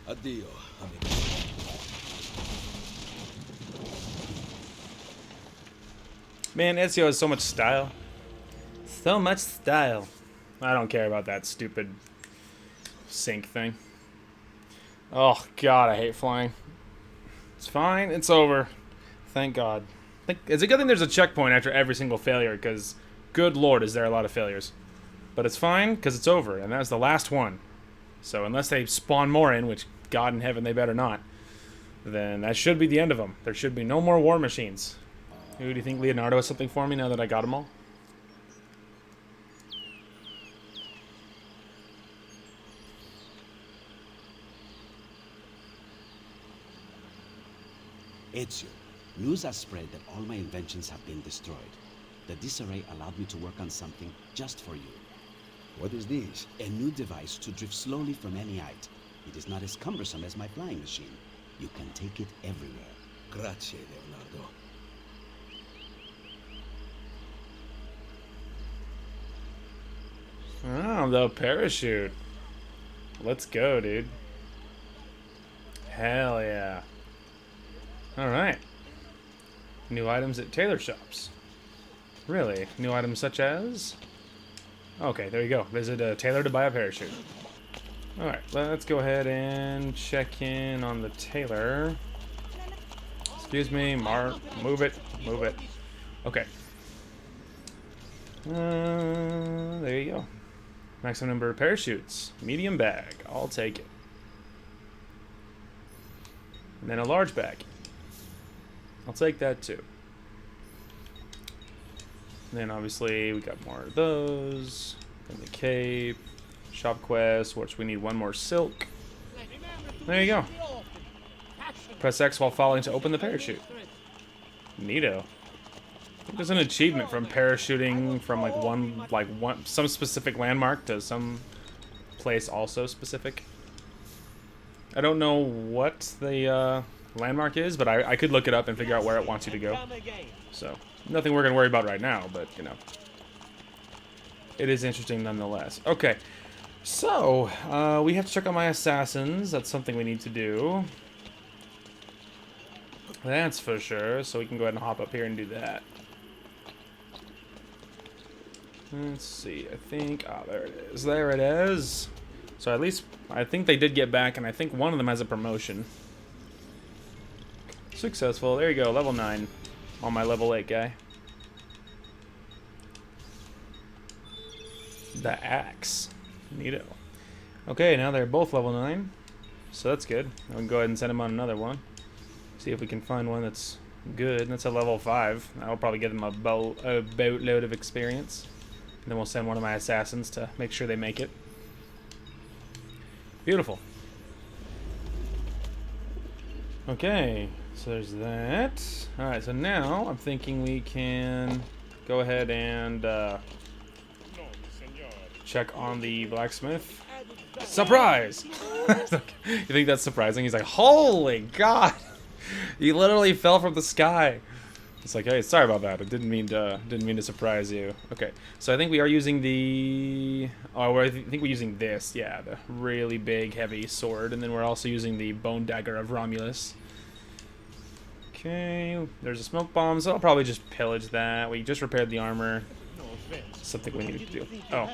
Addio, amigo. Man, Ezio has so much style. So much style. I don't care about that stupid sync thing. Oh, God, I hate flying. It's fine. It's over. Thank God. It's a good thing there's a checkpoint after every single failure, because, good Lord, is there a lot of failures. But it's fine, because it's over, and that's the last one. So unless they spawn more in, which, God in heaven, they better not, then that should be the end of them. There should be no more war machines. Who do you think Leonardo has something for me now that I got them all? Ezio, news has spread that all my inventions have been destroyed. The disarray allowed me to work on something just for you. What is this? A new device to drift slowly from any height. It is not as cumbersome as my flying machine. You can take it everywhere. Grazie, Leonardo. Oh, the parachute. Let's go, dude. Hell yeah. Alright. New items at Tailor shops. Really? New items such as? Okay, there you go. Visit a tailor to buy a parachute. Alright, let's go ahead and check in on the tailor. Excuse me, Mark. Move it. Move it. Okay. There you go. Maximum number of parachutes. Medium bag. I'll take it. And then a large bag. I'll take that too. And then obviously we got more of those. And the cape. Shop quest, which we need one more silk. There you go. Press X while falling to open the parachute. Neato. I think there's an achievement from parachuting from some specific landmark to some place also specific. I don't know what the landmark is, but I could look it up and figure out where it wants you to go. So, nothing we're going to worry about right now, but, you know. It is interesting nonetheless. Okay, so, we have to check on my assassins. That's something we need to do. That's for sure, so we can go ahead and hop up here and do that. Let's see, I think, there it is. There it is. So at least, I think they did get back, and I think one of them has a promotion. Successful. There you go, level 9 on my level 8 guy. The axe. Neato. Okay, now they're both level 9. So that's good. We can go ahead and send them on another one. See if we can find one that's good. That's a level 5. That'll probably get them a boatload of experience. And then we'll send one of my assassins to make sure they make it. Beautiful. Okay, so there's that. Alright, so now I'm thinking we can go ahead and check on the blacksmith. Surprise! You think that's surprising? He's like, holy god! He literally fell from the sky. It's like, hey, sorry about that. I didn't mean to surprise you. Okay, so I think we are using the. Oh, I think we're using this. Yeah, the really big, heavy sword, and then we're also using the bone dagger of Romulus. Okay, there's a smoke bomb, so I'll probably just pillage that. We just repaired the armor. Something we needed to do. Oh,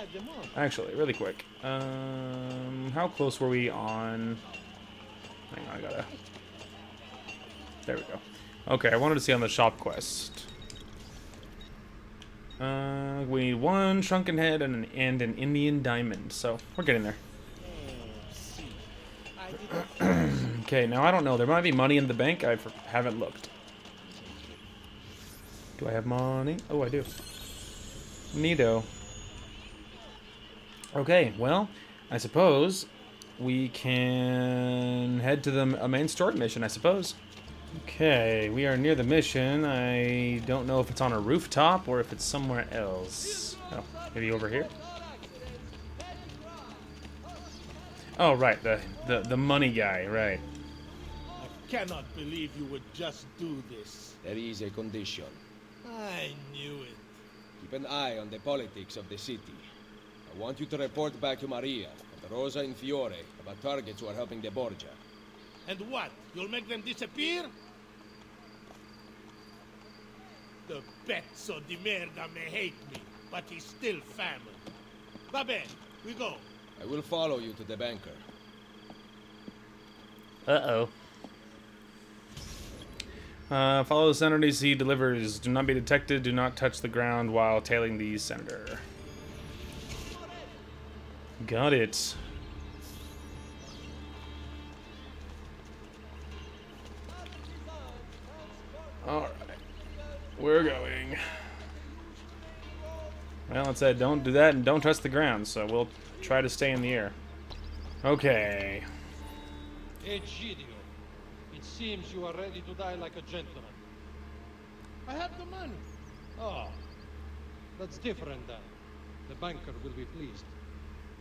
actually, really quick. How close were we on? Hang on, I gotta. There we go. Okay, I wanted to see on the shop quest. We need one shrunken head and an Indian diamond, so we're getting there. Okay, now I don't know. There might be money in the bank. I haven't looked. Do I have money? Oh, I do. Neato. Okay, well, I suppose we can head to the main story mission, I suppose. Okay, we are near the mission. I don't know if it's on a rooftop or if it's somewhere else. Oh, maybe over here? Oh, right, the money guy, right. I cannot believe you would just do this. There is a condition. I knew it. Keep an eye on the politics of the city. I want you to report back to Maria and Rosa and Fiore about targets who are helping the Borgia. And what? You'll make them disappear? The pezzo di merda may hate me, but he's still family. Va bene, we go. I will follow you to the banker. Uh-oh. Follow the senators he delivers. Do not be detected. Do not touch the ground while tailing the senator. Got it. Alright. We're going. Well, it said don't do that and don't touch the ground, so we'll try to stay in the air. Okay. Egidio, it seems you are ready to die like a gentleman. I have the money. Oh, that's different then. The banker will be pleased.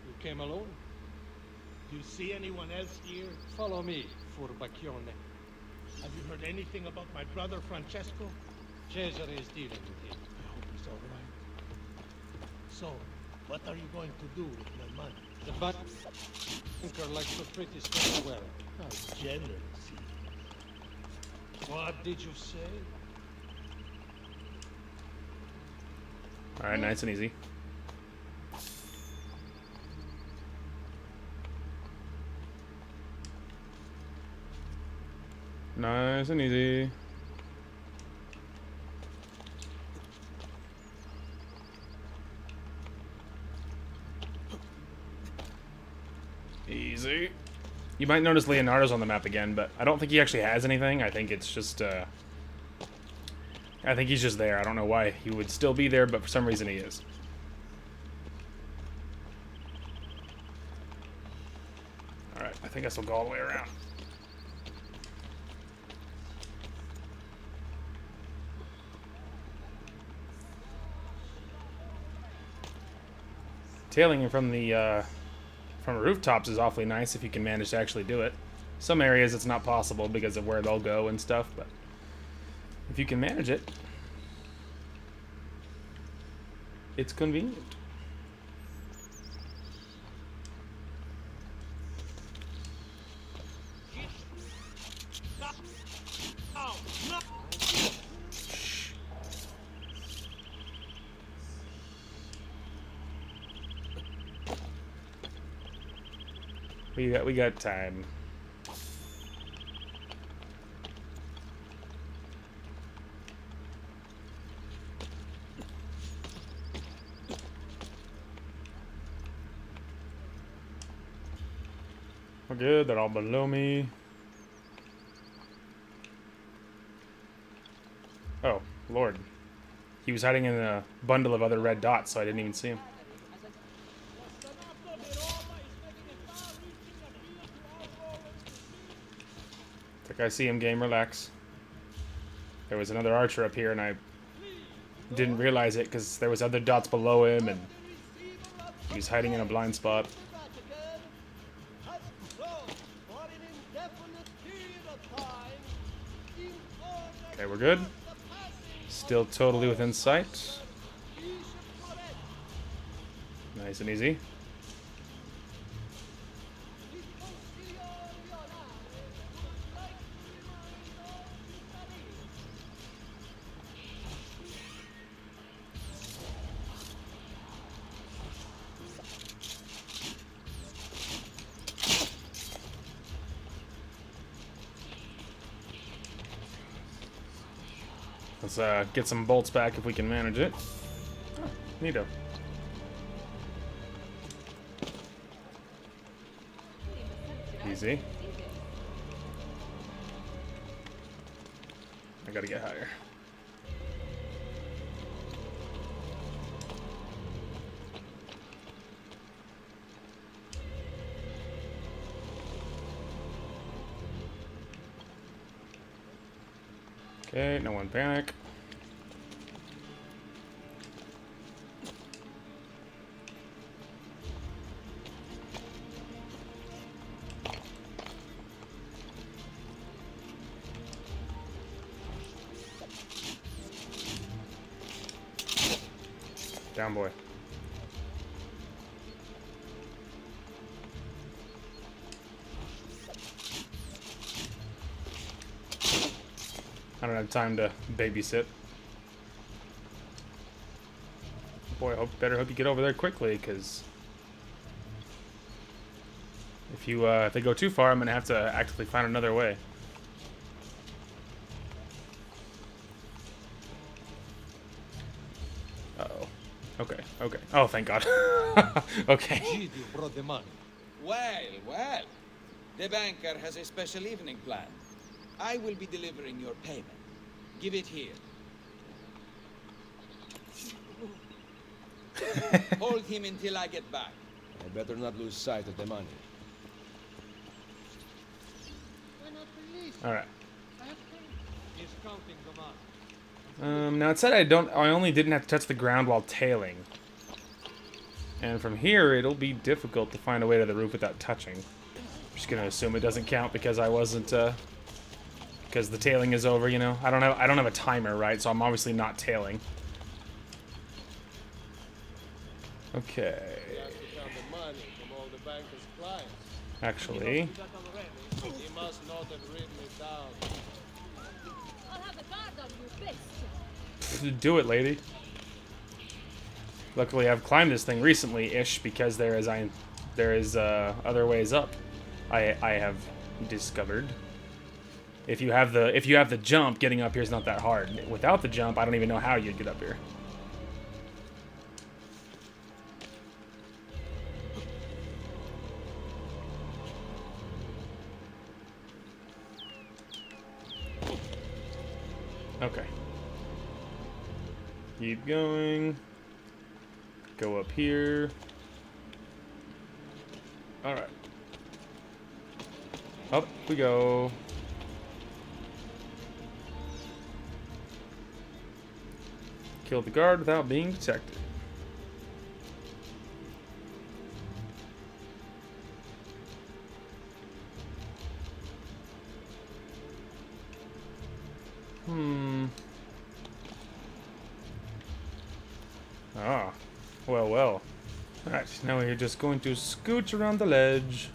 You came alone? Do you see anyone else here? Follow me, furbacchione. Have you heard anything about my brother Francesco? Cesare is dealing with him. I hope he's all right. So, what are you going to do with my money? The banker likes to treat his friends well. How generous he is. What did you say? Alright, nice and easy. Nice and easy. Easy. You might notice Leonardo's on the map again, but I don't think he actually has anything. I think it's just, I think he's just there. I don't know why he would still be there, but for some reason he is. Alright, I think this will go all the way around. Tailing him from the rooftops is awfully nice if you can manage to actually do it. Some areas it's not possible because of where they'll go and stuff, but if you can manage it, it's convenient. We got time. We're good. They're all below me. Oh, Lord. He was hiding in a bundle of other red dots, so I didn't even see him. Like, I see him, game, relax. There was another archer up here, and I didn't realize it because there was other dots below him, and he's hiding in a blind spot. Okay, we're good. Still totally within sight. Nice and easy. Let's get some bolts back if we can manage it. Oh, neato. Easy. I gotta get higher. Okay, no one panic. Down, boy. I don't have time to babysit. Boy, better hope you get over there quickly, because if they go too far, I'm gonna have to actively find another way. Uh-oh. Okay, okay. Oh, thank God. Okay. Gideon brought the money. Well. The banker has a special evening planned. I will be delivering your payment. Give it here. Hold him until I get back. I better not lose sight of the money. Alright. He's counting the money. Now it said I only didn't have to touch the ground while tailing. And from here, it'll be difficult to find a way to the roof without touching. I'm just gonna assume it doesn't count because I wasn't, because the tailing is over, you know? I don't have a timer, right? So I'm obviously not tailing. Okay. He has to count the money from all the banker's clients. Actually, He must not have written it down. I'll have a guard on you, bitch. do it, lady. Luckily, I've climbed this thing recently-ish because there is other ways up. I have discovered. If you have the jump, getting up here is not that hard. Without the jump, I don't even know how you'd get up here. Okay. Keep going. Go up here. Alright. Up we go. Kill the guard without being detected. Ah. Well. Alright, now we're just going to scooch around the ledge.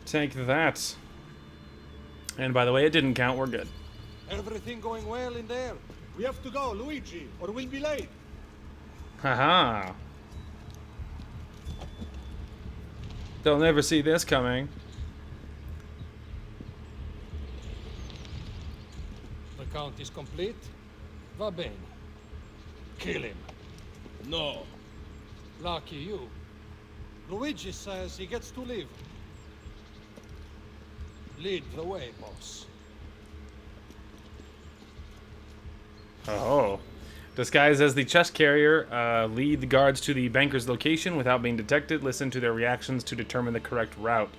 Take that. And by the way, it didn't count, we're good. Everything going well in there? We have to go, Luigi, or we'll be late. Haha. They'll never see this coming. The count is complete. Va bene. Kill him. No. Lucky you. Luigi says he gets to live. Lead the way, boss. Oh. Disguised as the chest carrier, lead the guards to the banker's location without being detected. Listen to their reactions to determine the correct route.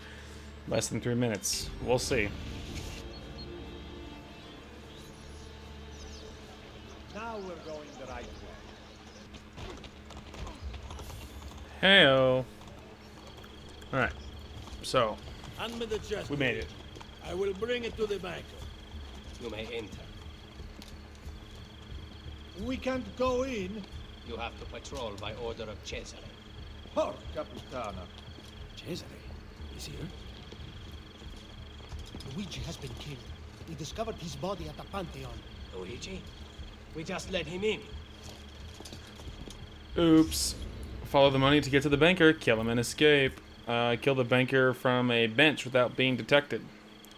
Less than 3 minutes. We'll see. Now we're going the right way. Heyo. Alright. So, Hand me the chest. we made it. I will bring it to the banker. You may enter. We can't go in. You have to patrol by order of Cesare. Porca puttana. Cesare, he's here? Luigi has been killed. We discovered his body at the Pantheon. Luigi? We just let him in. Oops. Follow the money to get to the banker. Kill him and escape. Kill the banker from a bench without being detected.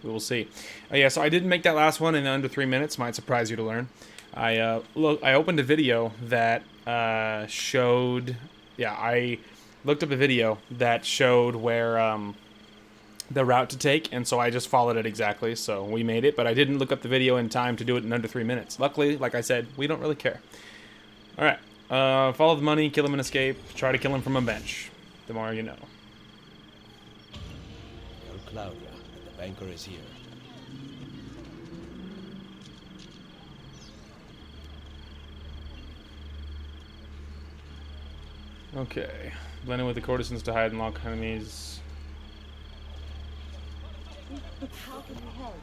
We will see. Yeah, so I didn't make that last one in under 3 minutes. Might surprise you to learn. I opened a video that showed... Yeah, I looked up a video that showed where the route to take, and so I just followed it exactly. So we made it, but I didn't look up the video in time to do it in under 3 minutes. Luckily, like I said, we don't really care. All right. Follow the money, kill him and escape. Try to kill him from a bench. The more you know. You're Claudia, and the banker is here. Okay. Blend in with the courtesans to hide and lock enemies. How can we help?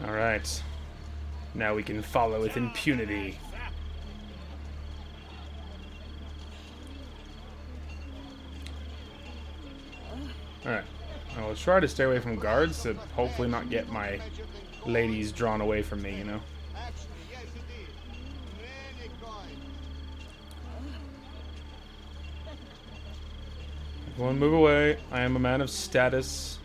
Alright. Now we can follow with impunity. Alright. I will try to stay away from guards to hopefully not get my ladies drawn away from me, you know? Everyone move away. I am a man of status.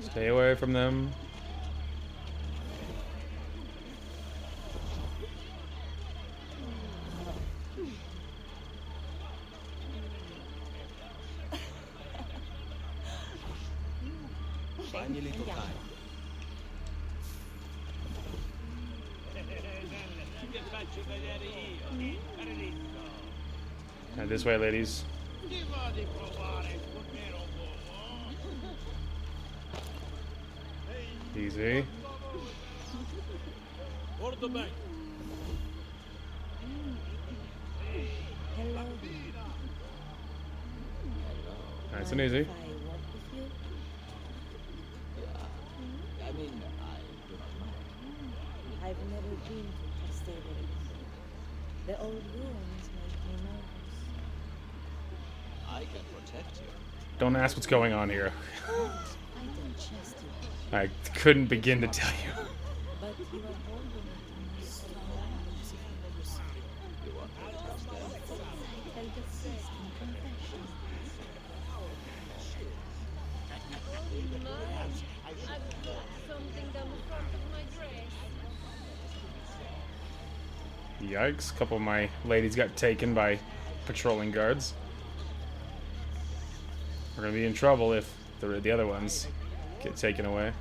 Stay away from them. Find a little time. And this way, ladies. Easy. Or the bank. Hello. Nice and easy. If I walk with you? I mean, I do not mind. I've never been to Castello. The old ruins make me nervous. I can protect you. Don't ask what's going on here. I don't trust you, I couldn't begin to tell you. but you are holding it in my strong arms. You want to trust them? I'll desist in confession. I've got something down the front of my dress. Yikes. A couple of my ladies got taken by patrolling guards. We're gonna be in trouble if the other ones get taken away.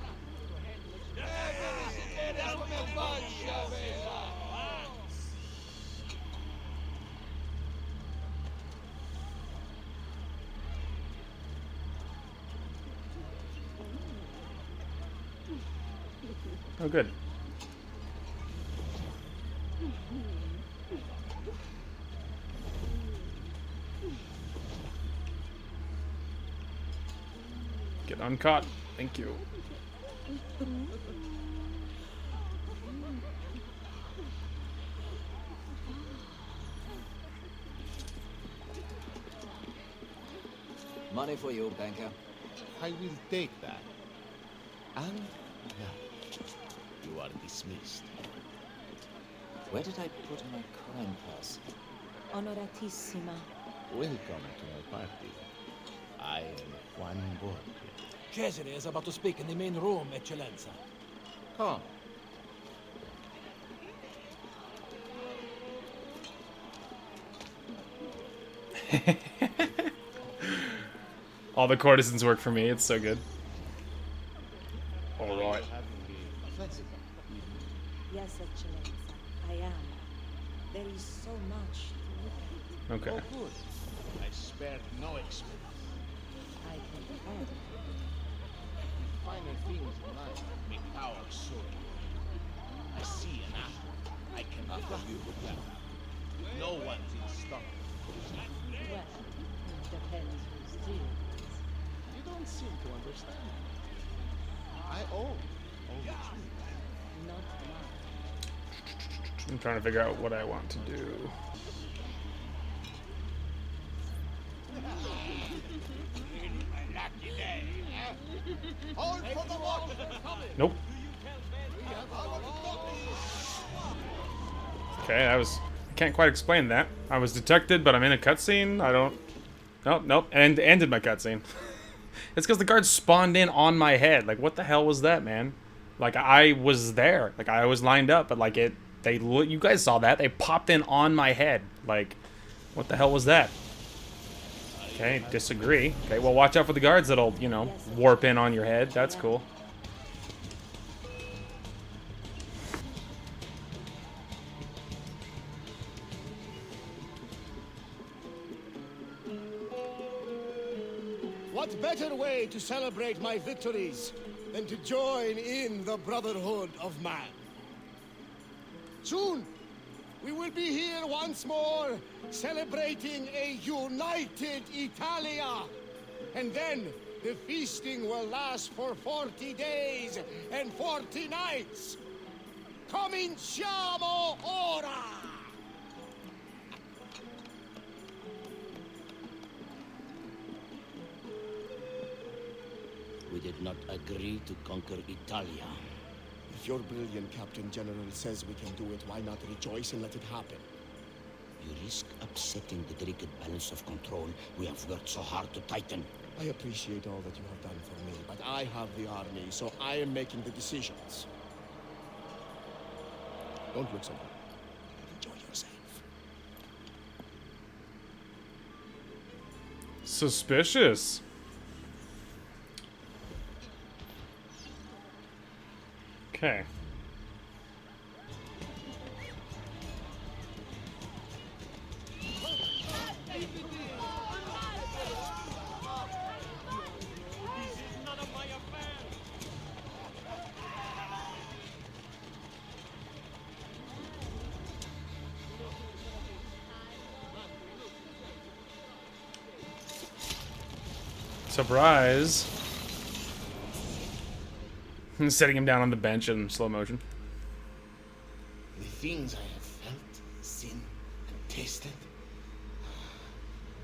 Oh, good. Get uncaught. Thank you. Money for you, banker. I will take that. And now, you are dismissed. Where did I put my coin purse? Onoratissima. Welcome to my party. I am Juan Borgia. Cesare is about to speak in the main room, Eccellenza. Come. All the courtesans work for me. It's so good. All right. Yes, Excellenza, I am. There is so much to look at. Okay. Oh, good. I spared no expense. I can depend. Finer things in life make power so. I see an apple. I can argue with that. No one's in stock. Well, it depends who's stealing. You don't seem to understand. I own all the truth. Not much. I'm trying to figure out what I want to do. Hold for the water! Nope. Okay, I can't quite explain that. I was detected, but I'm in a cutscene. I don't... Nope. And ended my cutscene. It's because the guards spawned in on my head. Like, what the hell was that, man? Like, I was there. Like, I was lined up, but like you guys saw that. They popped in on my head. Like, what the hell was that? Okay, disagree. Okay, well, watch out for the guards that'll, you know, warp in on your head. That's cool. What better way to celebrate my victories than to join in the Brotherhood of Man? Soon, we will be here once more, celebrating a united Italia. And then, the feasting will last for 40 days and 40 nights. Cominciamo ora! We did not agree to conquer Italia. If your brilliant Captain General says we can do it, why not rejoice and let it happen? You risk upsetting the delicate balance of control we have worked so hard to tighten. I appreciate all that you have done for me, but I have the army, so I am making the decisions. Don't look so bad. Enjoy yourself. Suspicious. Okay. Surprise. Setting him down on the bench in slow motion. The things I have felt, seen, and tasted,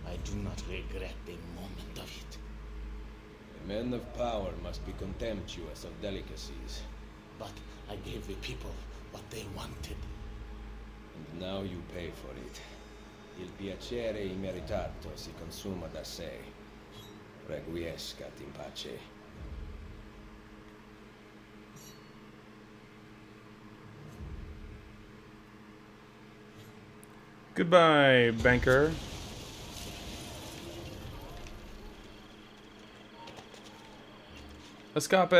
I do not regret a moment of it. The men of power must be contemptuous of delicacies. But I gave the people what they wanted. And now you pay for it. Il piacere immeritato si consuma da sé. Requiescat in pace. Goodbye, banker. Escape!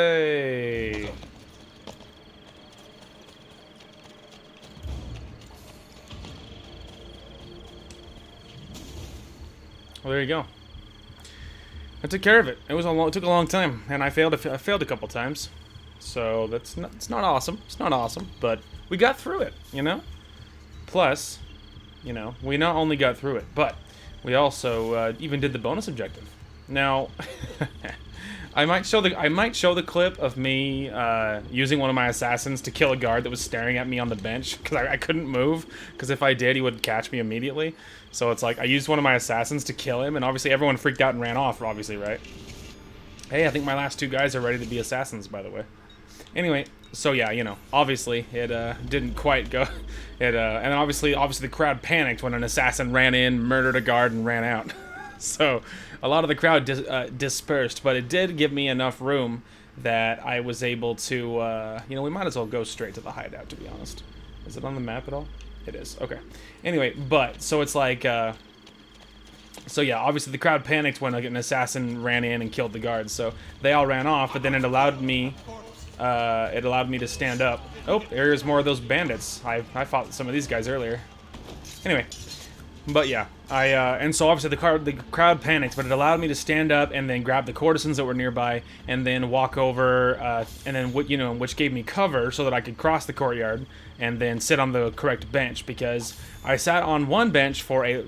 Well, there you go. I took care of it. It took a long time, and I failed a couple times. So it's not awesome. It's not awesome, but we got through it, you know? Plus, you know, we not only got through it, but we also even did the bonus objective. Now, I might show the clip of me using one of my assassins to kill a guard that was staring at me on the bench because I couldn't move, because if I did, he would catch me immediately. So it's like I used one of my assassins to kill him, and obviously everyone freaked out and ran off, obviously, right? Hey, I think my last two guys are ready to be assassins, by the way. Anyway, so yeah, you know, obviously it didn't quite go. And then obviously the crowd panicked when an assassin ran in, murdered a guard, and ran out. So a lot of the crowd dispersed, but it did give me enough room that I was able to, you know, we might as well go straight to the hideout, to be honest. Is it on the map at all? It is. Okay. Anyway, but so it's like So yeah, obviously the crowd panicked when like, an assassin ran in and killed the guards. So they all ran off, but then it allowed me to stand up. Oh, there's more of those bandits. I fought some of these guys earlier. Anyway, but yeah, and so obviously the crowd panicked, but it allowed me to stand up and then grab the courtesans that were nearby and then walk over, and then which gave me cover so that I could cross the courtyard and then sit on the correct bench, because I sat on one bench for a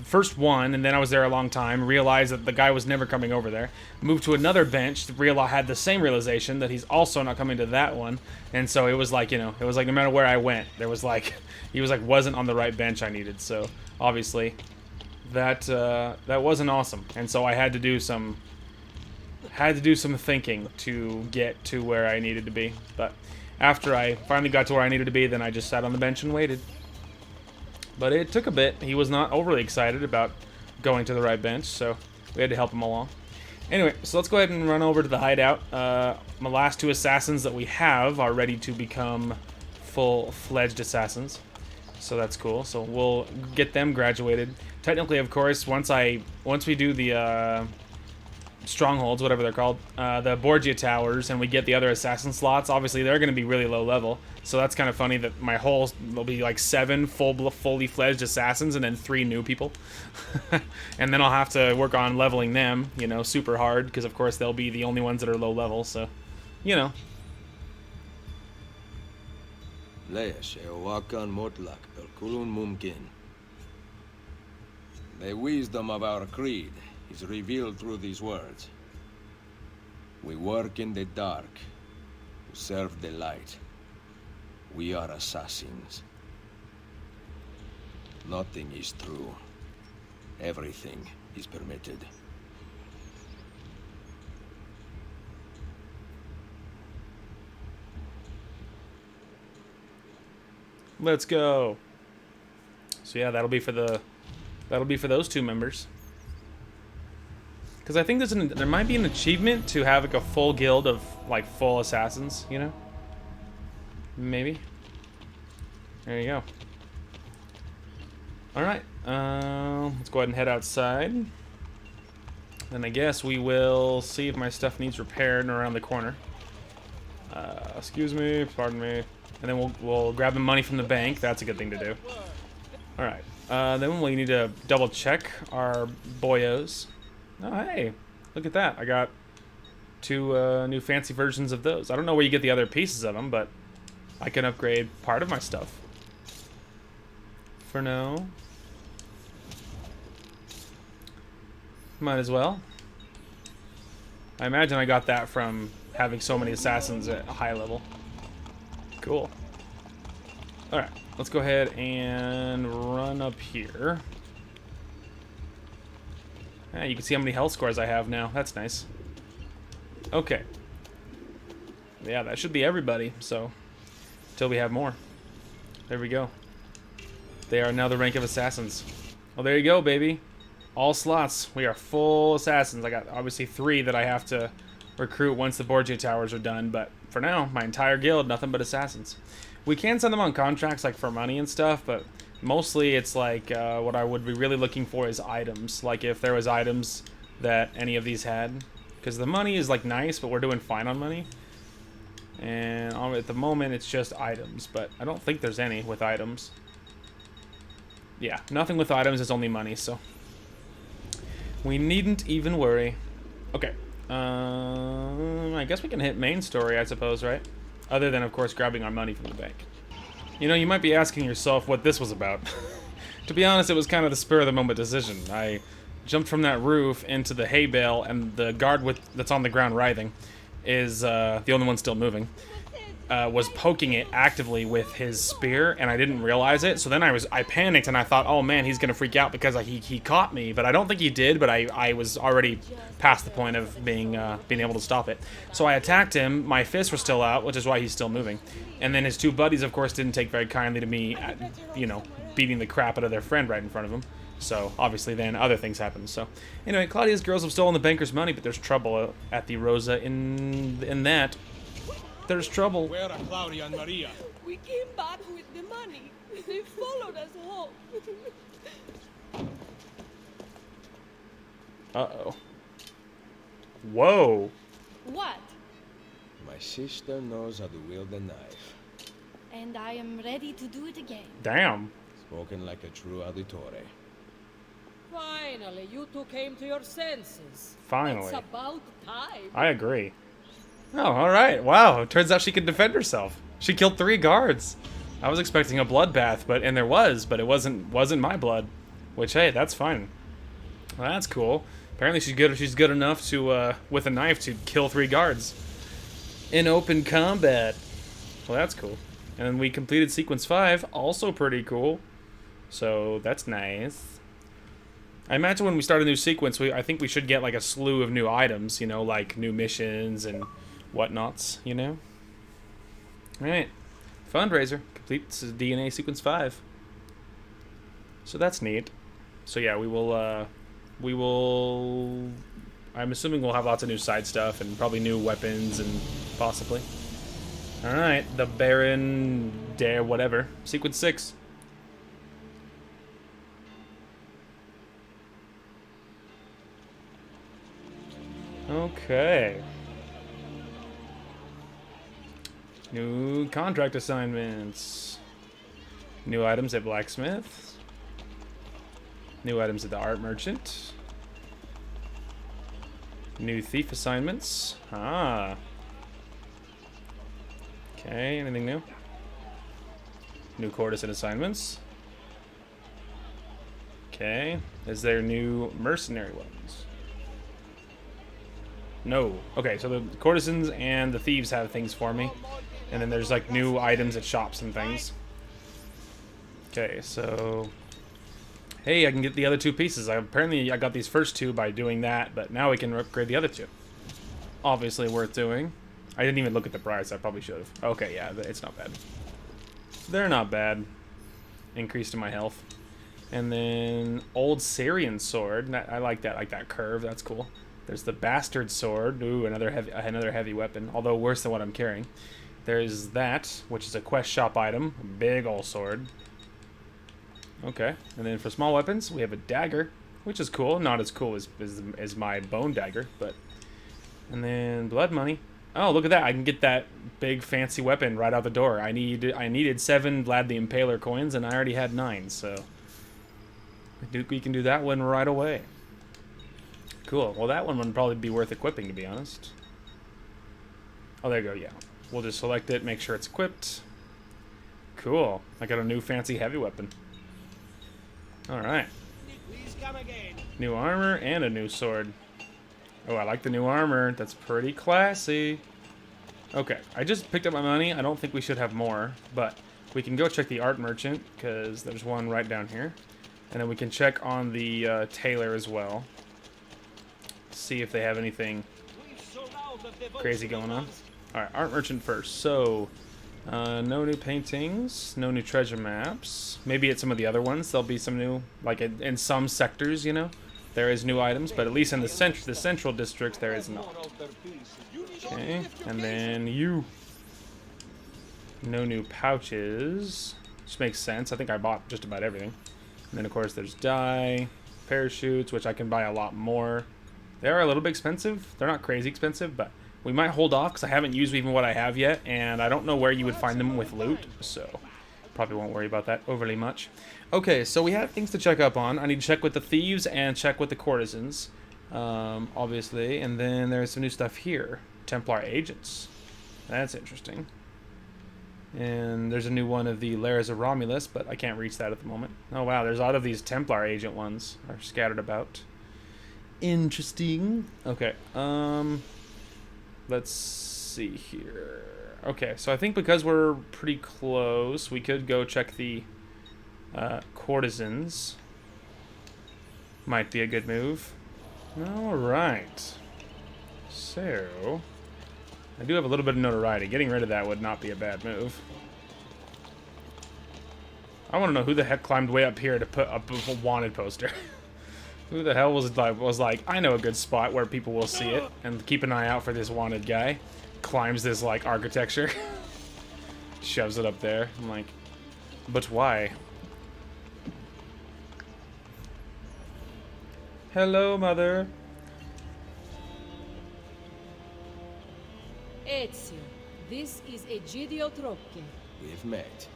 first one, and then I was there a long time, realized that the guy was never coming over there, moved to another bench, had the same realization that he's also not coming to that one, and so it was like, no matter where I went, there was like, he was like, wasn't on the right bench I needed, so obviously that wasn't awesome, and so I had to do some thinking to get to where I needed to be, but after I finally got to where I needed to be, then I just sat on the bench and waited. But it took a bit. He was not overly excited about going to the right bench, so we had to help him along. Anyway, so let's go ahead and run over to the hideout. My last 2 assassins that we have are ready to become full-fledged assassins, so that's cool. So we'll get them graduated. Technically, of course, once we do the strongholds, whatever they're called, the Borgia towers, and we get the other assassin slots, obviously they're going to be really low level, so that's kind of funny that there'll be like 7 fully fledged assassins and then 3 new people. And then I'll have to work on leveling them, super hard, because of course they'll be the only ones that are low level, so, The wisdom of our creed is revealed through these words. We work in the dark to serve the light. We are assassins. Nothing is true. Everything is permitted. Let's go. So yeah, that'll be for those 2 members. Because I think there might be an achievement to have like a full guild of like full assassins, Maybe. There you go. Alright, let's go ahead and head outside. Then I guess we will see if my stuff needs repaired around the corner. Excuse me, pardon me. And then we'll grab the money from the bank. That's a good thing to do. Alright, then we need to double check our boyos. Oh, hey, look at that. I got 2 new fancy versions of those. I don't know where you get the other pieces of them, but I can upgrade part of my stuff. For now. Might as well. I imagine I got that from having so many assassins at a high level. Cool. Alright, let's go ahead and run up here. Yeah, you can see how many health scores I have now. That's nice. Okay. Yeah, that should be everybody, so until we have more. There we go. They are now the rank of assassins. Well, there you go, baby. All slots. We are full assassins. I got obviously 3 that I have to recruit once the Borgia towers are done, but for now, my entire guild, nothing but assassins. We can send them on contracts like for money and stuff, but mostly it's like what I would be really looking for is items. Like if there was items that any of these had. Because the money is like nice, but we're doing fine on money. And at the moment it's just items, but I don't think there's any with items. Yeah, nothing with items, it's only money, so we needn't even worry. Okay, I guess we can hit main story, I suppose, right? Other than, of course, grabbing our money from the bank. You might be asking yourself what this was about. To be honest, it was kind of the spur-of-the-moment decision. I jumped from that roof into the hay bale, and the guard that's on the ground writhing is the only one still moving. Was poking it actively with his spear, and I didn't realize it. So then I panicked, and I thought, oh man, he's gonna freak out because he caught me. But I don't think he did. But I was already past the point of being able to stop it. So I attacked him. My fists were still out, which is why he's still moving. And then his 2 buddies, of course, didn't take very kindly to me, beating the crap out of their friend right in front of him. So obviously, then other things happened. So anyway, Claudia's girls have stolen the banker's money, but there's trouble at the Rosa in that. There's trouble. Where are Claudia and Maria? We came back with the money. They followed us home. Uh-oh. Whoa. What? My sister knows how to wield a knife. And I am ready to do it again. Damn. Spoken like a true auditore. Finally, you two came to your senses. Finally. It's about time. I agree. Oh, alright. Wow. It turns out she could defend herself. She killed 3 guards. I was expecting a bloodbath, but it wasn't my blood. Which, hey, that's fine. Well, that's cool. Apparently she's good enough to, with a knife, to kill 3 guards. In open combat. Well, that's cool. And then we completed sequence 5, also pretty cool. So, that's nice. I imagine when we start a new sequence, I think we should get, like, a slew of new items, you know, like new missions and whatnots, you know? Alright. Fundraiser. Completes DNA sequence 5. So that's neat. So yeah, we will, I'm assuming we'll have lots of new side stuff and probably new weapons and possibly. Alright, the Baron Dare whatever. Sequence 6. Okay. New contract assignments. New items at blacksmith. New items at the art merchant. New thief assignments. Ah. Okay, anything new? New courtesan assignments. Okay. Is there new mercenary weapons? No. Okay, so the courtesans and the thieves have things for me. And then there's like new items at shops and things. Okay, so... Hey, I can get the other 2 pieces. Apparently I got these first 2 by doing that, but now we can upgrade the other 2. Obviously worth doing. I didn't even look at the price. I probably should have. Okay, yeah, it's not bad. They're not bad. Increase to my health. And then Old Syrian Sword. I like that curve. That's cool. There's the Bastard Sword. Ooh, another heavy weapon. Although worse than what I'm carrying. There's that, which is a quest shop item. Big ol' sword. Okay. And then for small weapons, we have a dagger, which is cool. Not as cool as my bone dagger, but... And then blood money. Oh, look at that. I can get that big fancy weapon right out the door. I needed 7 Vlad the Impaler coins, and I already had 9, so... we can do that one right away. Cool. Well, that one would probably be worth equipping, to be honest. Oh, there you go, yeah. We'll just select it, make sure it's equipped. Cool. I got a new fancy heavy weapon. Alright. New armor and a new sword. Oh, I like the new armor. That's pretty classy. Okay, I just picked up my money. I don't think we should have more, but we can go check the art merchant, because there's one right down here. And then we can check on the Tailor as well. See if they have anything crazy going on. Alright, art merchant first. So, no new paintings, no new treasure maps. Maybe at some of the other ones there'll be some new, like in some sectors, you know, there is new items, but at least in the central districts there is not. Okay, and then you. No new pouches, which makes sense. I think I bought just about everything. And then of course there's dye, parachutes, which I can buy a lot more. They are a little bit expensive. They're not crazy expensive, but we might hold off because I haven't used even what I have yet, and I don't know where you would find them with loot, so probably won't worry about that overly much. Okay, so we have things to check up on. I need to check with the thieves and check with the courtesans, obviously, and then there's some new stuff here. Templar agents. That's interesting. And there's a new one of the Lairs of Romulus, but I can't reach that at the moment. Oh wow, there's a lot of these Templar agent ones are scattered about. Interesting. Okay, let's see here. Okay, so I think because we're pretty close, we could go check the courtesans. Might be a good move. Alright. So, I do have a little bit of notoriety. Getting rid of that would not be a bad move. I want to know who the heck climbed way up here to put up a wanted poster. Who the hell was like, I know a good spot where people will see it, and keep an eye out for this wanted guy. Climbs this, like, architecture. Shoves it up there. I'm like, but why? Hello, mother. Ezio, this is Egidio Trocche. We've met.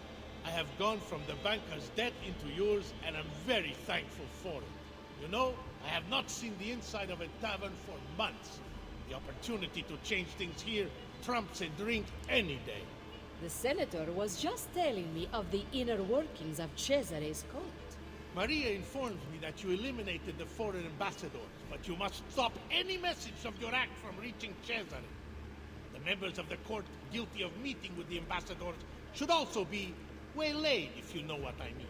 I have gone from the banker's debt into yours, and I'm very thankful for it. You know, I have not seen the inside of a tavern for months. The opportunity to change things here trumps a drink any day. The senator was just telling me of the inner workings of Cesare's court. Maria informs me that you eliminated the foreign ambassadors, but you must stop any message of your act from reaching Cesare. The members of the court guilty of meeting with the ambassadors should also be waylaid, if you know what I mean.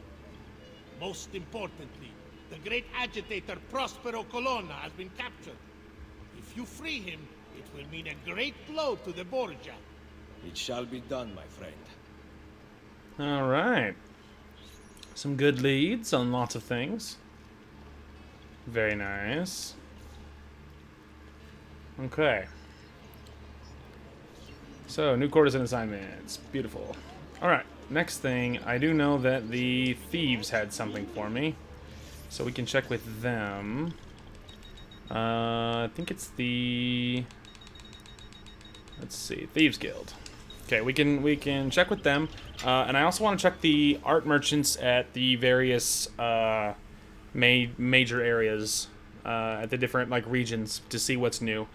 Most importantly, the great agitator Prospero Colonna has been captured. If you free him, it will mean a great blow to the Borgia. It shall be done, my friend. All right. Some good leads on lots of things. Very nice. Okay. So, new quarters and assignments. Beautiful. Alright, next thing. I do know that the thieves had something for me. So we can check with them. I think it's the... Let's see. Thieves Guild. Okay, we can check with them. And I also want to check the art merchants at the various major areas. At the different regions to see what's new.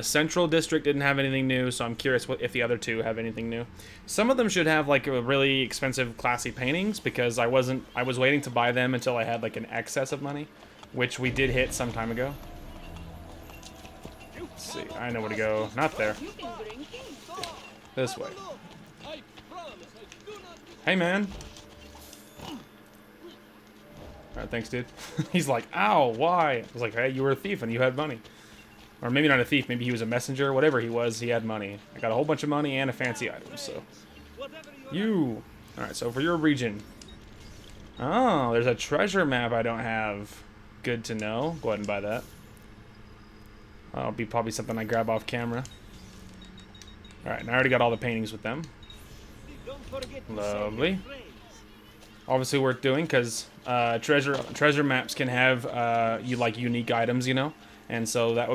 Central District didn't have anything new, so I'm curious if the other two have anything new. Some of them should have a really expensive, classy paintings because I was waiting to buy them until I had an excess of money, which we did hit some time ago. Let's see, I know where to go. Not there. This way. Hey, man. Alright, thanks, dude. He's like, ow, why? I was like, hey, you were a thief and you had money. Or maybe not a thief, maybe he was a messenger. Whatever he was, he had money. I got a whole bunch of money and a fancy item, so. You. Alright, so for your region. Oh, there's a treasure map I don't have. Good to know. Go ahead and buy that. That'll be probably something I grab off camera. Alright, and I already got all the paintings with them. Lovely. Obviously worth doing because treasure maps can have unique items, you know, and so that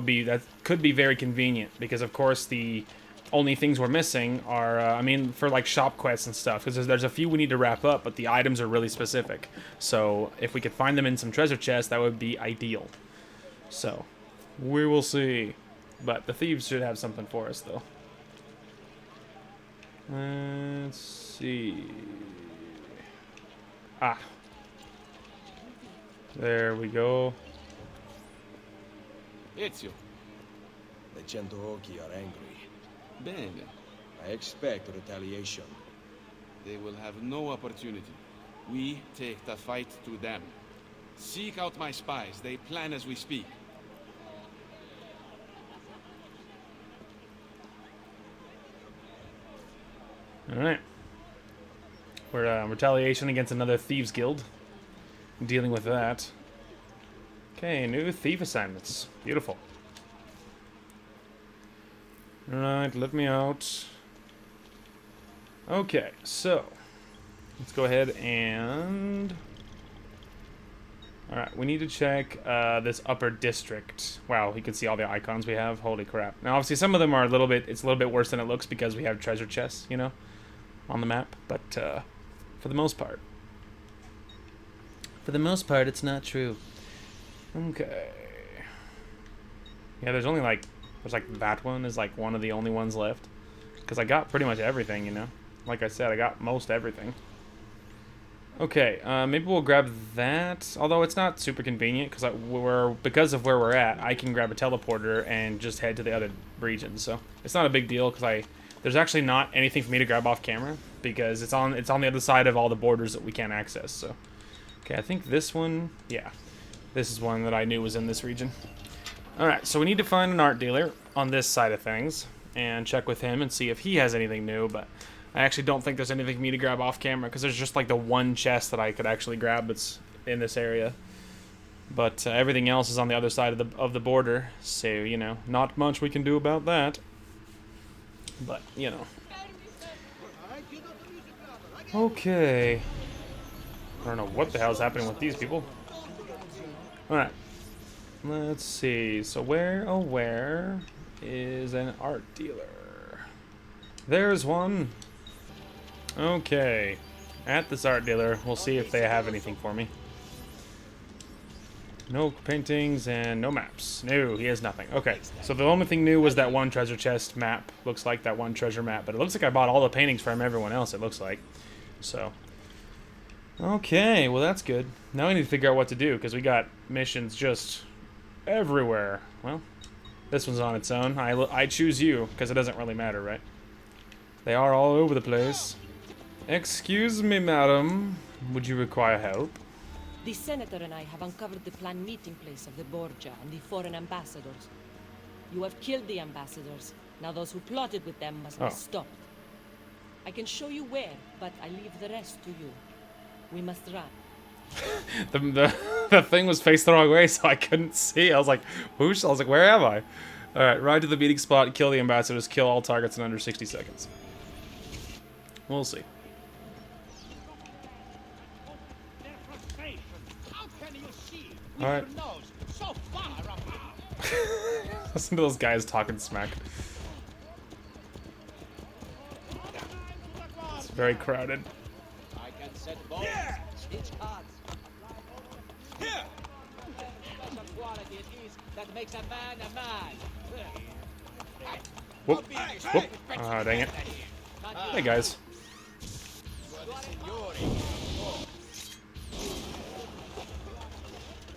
could be very convenient because of course the only things we're missing are I mean for shop quests and stuff because there's a few we need to wrap up, but the items are really specific. So if we could find them in some treasure chests, that would be ideal. So we will see, but the thieves should have something for us though. Let's see. Ah. There we go. Ezio. The Centauci are angry. Bene. I expect retaliation. They will have no opportunity. We take the fight to them. Seek out my spies. They plan as we speak. Alright. We're retaliation against another thieves guild. Dealing with that. Okay, new thief assignments. Beautiful. Alright, let me out. Okay, so let's go ahead and alright, we need to check this upper district. Wow, you can see all the icons we have. Holy crap. Now obviously some of them are it's a little bit worse than it looks because we have treasure chests, you know, on the map, but for the most part. For the most part, it's not true. Okay. Yeah, there's only there's that one is one of the only ones left. Because I got pretty much everything, you know. Like I said, I got most everything. Okay, maybe we'll grab that. Although it's not super convenient because because of where we're at, I can grab a teleporter and just head to the other regions. So it's not a big deal because there's actually not anything for me to grab off camera because it's on the other side of all the borders that we can't access. So, okay, I think this one, yeah, this is one that I knew was in this region. All right, so we need to find an art dealer on this side of things and check with him and see if he has anything new. But I actually don't think there's anything for me to grab off camera because there's just the one chest that I could actually grab that's in this area. But everything else is on the other side of the border, so you know, not much we can do about that. But, you know. Okay. I don't know what the hell's happening with these people. Alright. Let's see. So where is an art dealer? There's one. Okay. At this art dealer, we'll see if they have anything for me. No paintings and no maps. No, he has nothing. Okay, so the only thing new was that one treasure chest map. Looks like that one treasure map, but it looks like I bought all the paintings from everyone else, it looks like. So, okay, well that's good. Now I need to figure out what to do, because we got missions just everywhere. Well, this one's on its own. I choose you, because it doesn't really matter, right? They are all over the place. Excuse me, madam. Would you require help? The senator and I have uncovered the planned meeting place of the Borgia and the foreign ambassadors. You have killed the ambassadors. Now those who plotted with them must be stopped. I can show you where, but I leave the rest to you. We must run. The thing was faced the wrong way, so I couldn't see. I was like, whoosh. I was like, where am I? Alright, ride to the meeting spot, kill the ambassadors, kill all targets in under 60 seconds. We'll see. Alright. Listen to those guys talking smack. It's very crowded. I can set bones, stitch cards. Here! Special quality it is that makes a man a man. Whoop. Whoop. Ah, dang it. Hey, guys.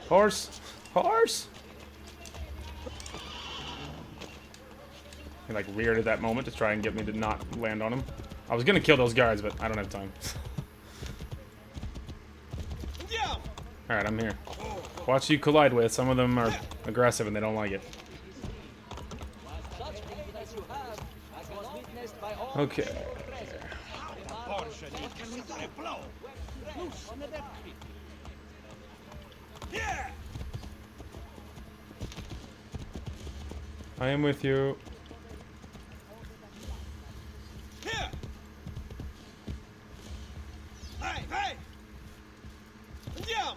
Horse! Horse! He like reared at that moment to try and get me to not land on him. I was gonna kill those guards, but I don't have time. Alright, I'm here. Watch you collide with. Some of them are aggressive and they don't like it. Okay. I am with you. Here! Hey, hey! Andiamo!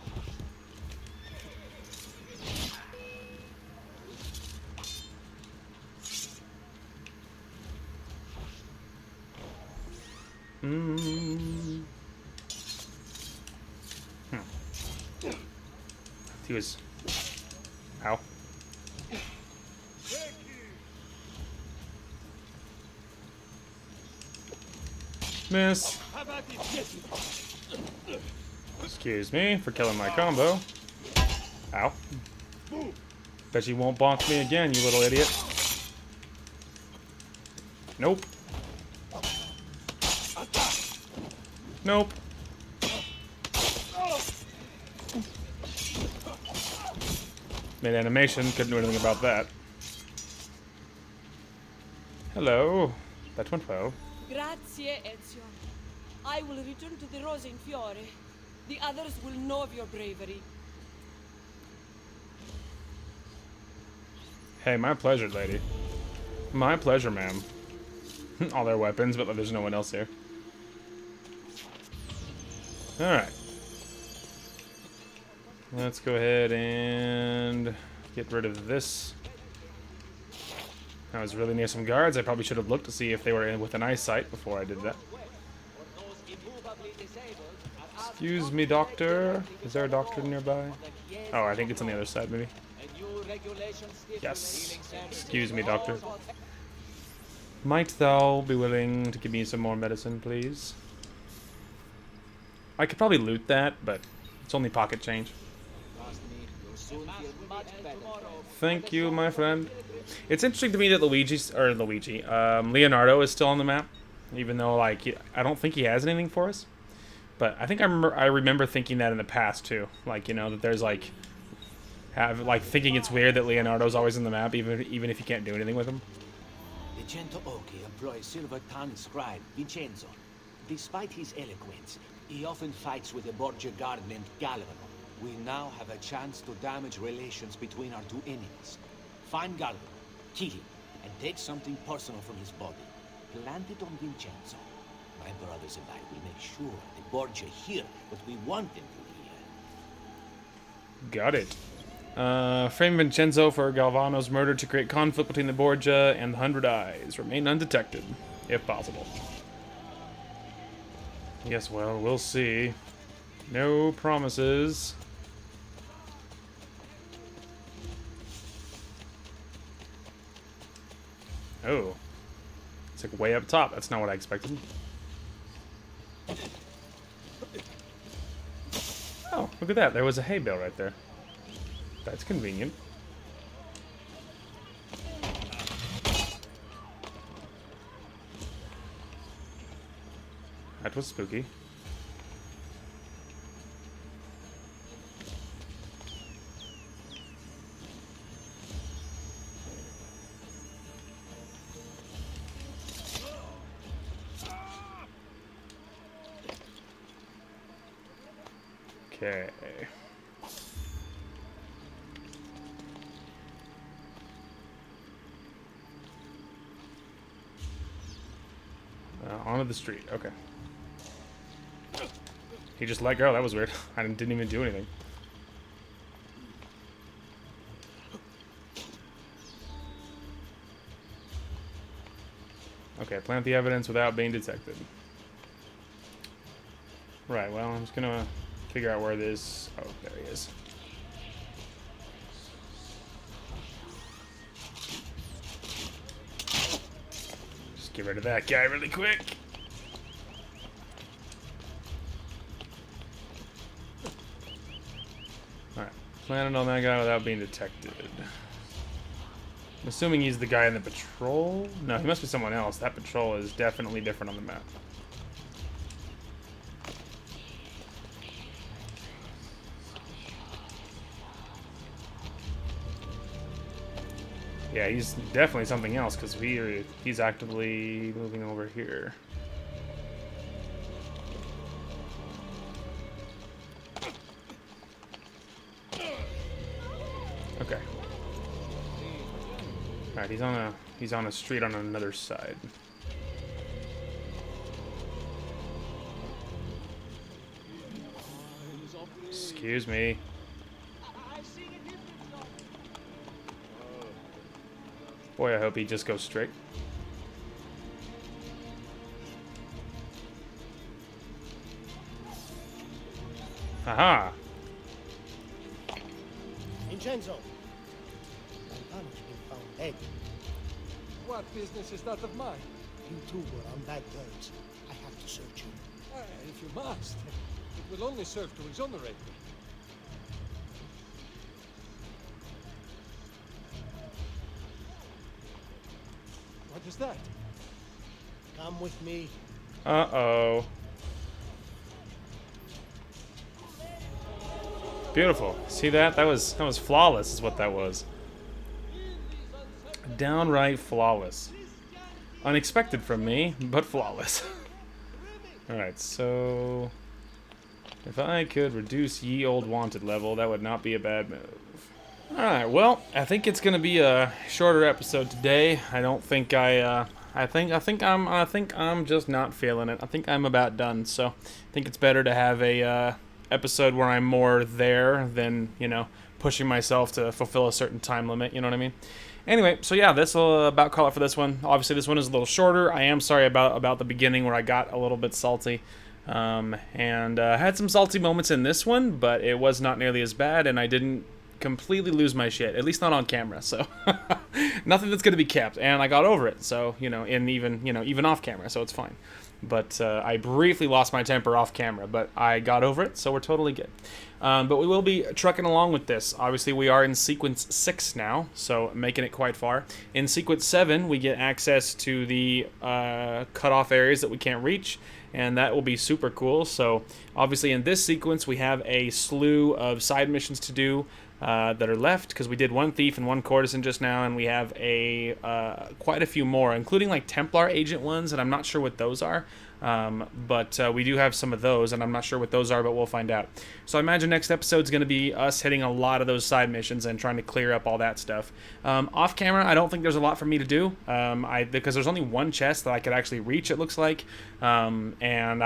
He was... Ow. Miss. Excuse me for killing my combo. Ow. Bet you won't bonk me again, you little idiot. Nope. Nope. Made animation, couldn't do anything about that. Hello. That went well. Grazie, Ezio. I will return to the Rose in Fiore. The others will know of your bravery. Hey, my pleasure, lady. My pleasure, ma'am. All their weapons, but there's no one else here. Alright. Let's go ahead and get rid of this. I was really near some guards. I probably should have looked to see if they were in with an eyesight before I did that. Excuse me, doctor. Is there a doctor nearby? Oh, I think it's on the other side, maybe. Yes. Excuse me, doctor. Might thou be willing to give me some more medicine, please? I could probably loot that, but it's only pocket change. Thank you, my friend. It's interesting to me that Leonardo is still on the map, even though, like, I don't think he has anything for us. But I think I remember thinking that in the past too, like, you know, that there's like, thinking it's weird that Leonardo's always in the map, even if you can't do anything with him. The Cento Occhi employs silver-tongued scribe Vincenzo. Despite his eloquence, he often fights with a Borgia guard named Galvano. We now have a chance to damage relations between our two enemies. Find Galvano, kill him, and take something personal from his body. Plant it on Vincenzo. My brothers and I will make sure the Borgia hear what we want them to hear. Got it. Frame Vincenzo for Galvano's murder to create conflict between the Borgia and the 100 Eyes. Remain undetected. if possible. Yes, well, we'll see. No promises. Oh. It's like way up top. That's not what I expected. Oh, look at that. There was a hay bale right there. That's convenient. That was spooky. Okay. Onto the street. Okay. He just let go. That was weird. I didn't even do anything. Okay, plant the evidence without being detected. Right, well, I'm just gonna figure out where this... Oh, there he is. Just get rid of that guy really quick. Alright, planted on that guy without being detected. I'm assuming he's the guy in the patrol? No, he must be someone else. That patrol is definitely different on the map. Yeah, he's definitely something else because he's actively moving over here. Okay. Alright, he's on a street on another side. Excuse me. Boy, I hope he just goes straight. Aha! Vincenzo! Montano's been found dead. What business is that of mine? You two were on bad terms. I have to search you. If you must. It will only serve to exonerate me. What is that? Come with me. Uh-oh. Beautiful. See that? That was flawless is what that was. Downright flawless. Unexpected from me, but flawless. Alright, so... if I could reduce ye old wanted level, that would not be a bad move. Alright, well, I think it's gonna be a shorter episode today. I don't think I think I'm just not feeling it. I think I'm about done, so I think it's better to have a episode where I'm more there than, you know, pushing myself to fulfill a certain time limit, you know what I mean? Anyway, so yeah, this will about call it for this one. Obviously, this one is a little shorter. I am sorry about the beginning where I got a little bit salty. And had some salty moments in this one, but it was not nearly as bad, and I didn't completely lose my shit, at least not on camera, so nothing that's going to be kept, and I got over it, so, you know, and even off camera, so it's fine. But I briefly lost my temper off camera, but I got over it, so we're totally good. But we will be trucking along with this. Obviously, we are in sequence 6 now, so making it quite far. In sequence 7, we get access to the cutoff areas that we can't reach, and that will be super cool. So, obviously, in this sequence, we have a slew of side missions to do that are left, because we did one thief and one courtesan just now, and we have quite a few more, including like Templar agent ones, and I'm not sure what those are. But we do have some of those, and I'm not sure what those are, but we'll find out. So I imagine next episode's going to be us hitting a lot of those side missions and trying to clear up all that stuff. Off camera, I don't think there's a lot for me to do, because there's only one chest that I could actually reach, it looks like. And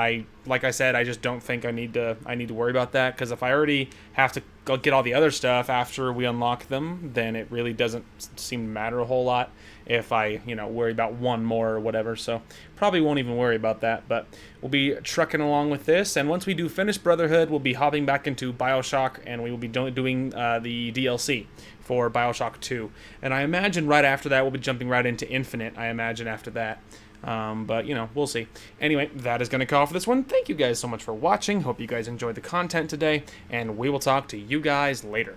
like I said, I just don't think I need to worry about that, because if I already have to go get all the other stuff after we unlock them, then it really doesn't seem to matter a whole lot. if I, worry about one more or whatever. So probably won't even worry about that, but we'll be trucking along with this. And once we do finish Brotherhood, we'll be hopping back into BioShock, and we will be doing the DLC for BioShock 2. And I imagine right after that, we'll be jumping right into Infinite, I imagine, after that. But, we'll see. Anyway, that is going to call for this one. Thank you guys so much for watching. Hope you guys enjoyed the content today, and we will talk to you guys later.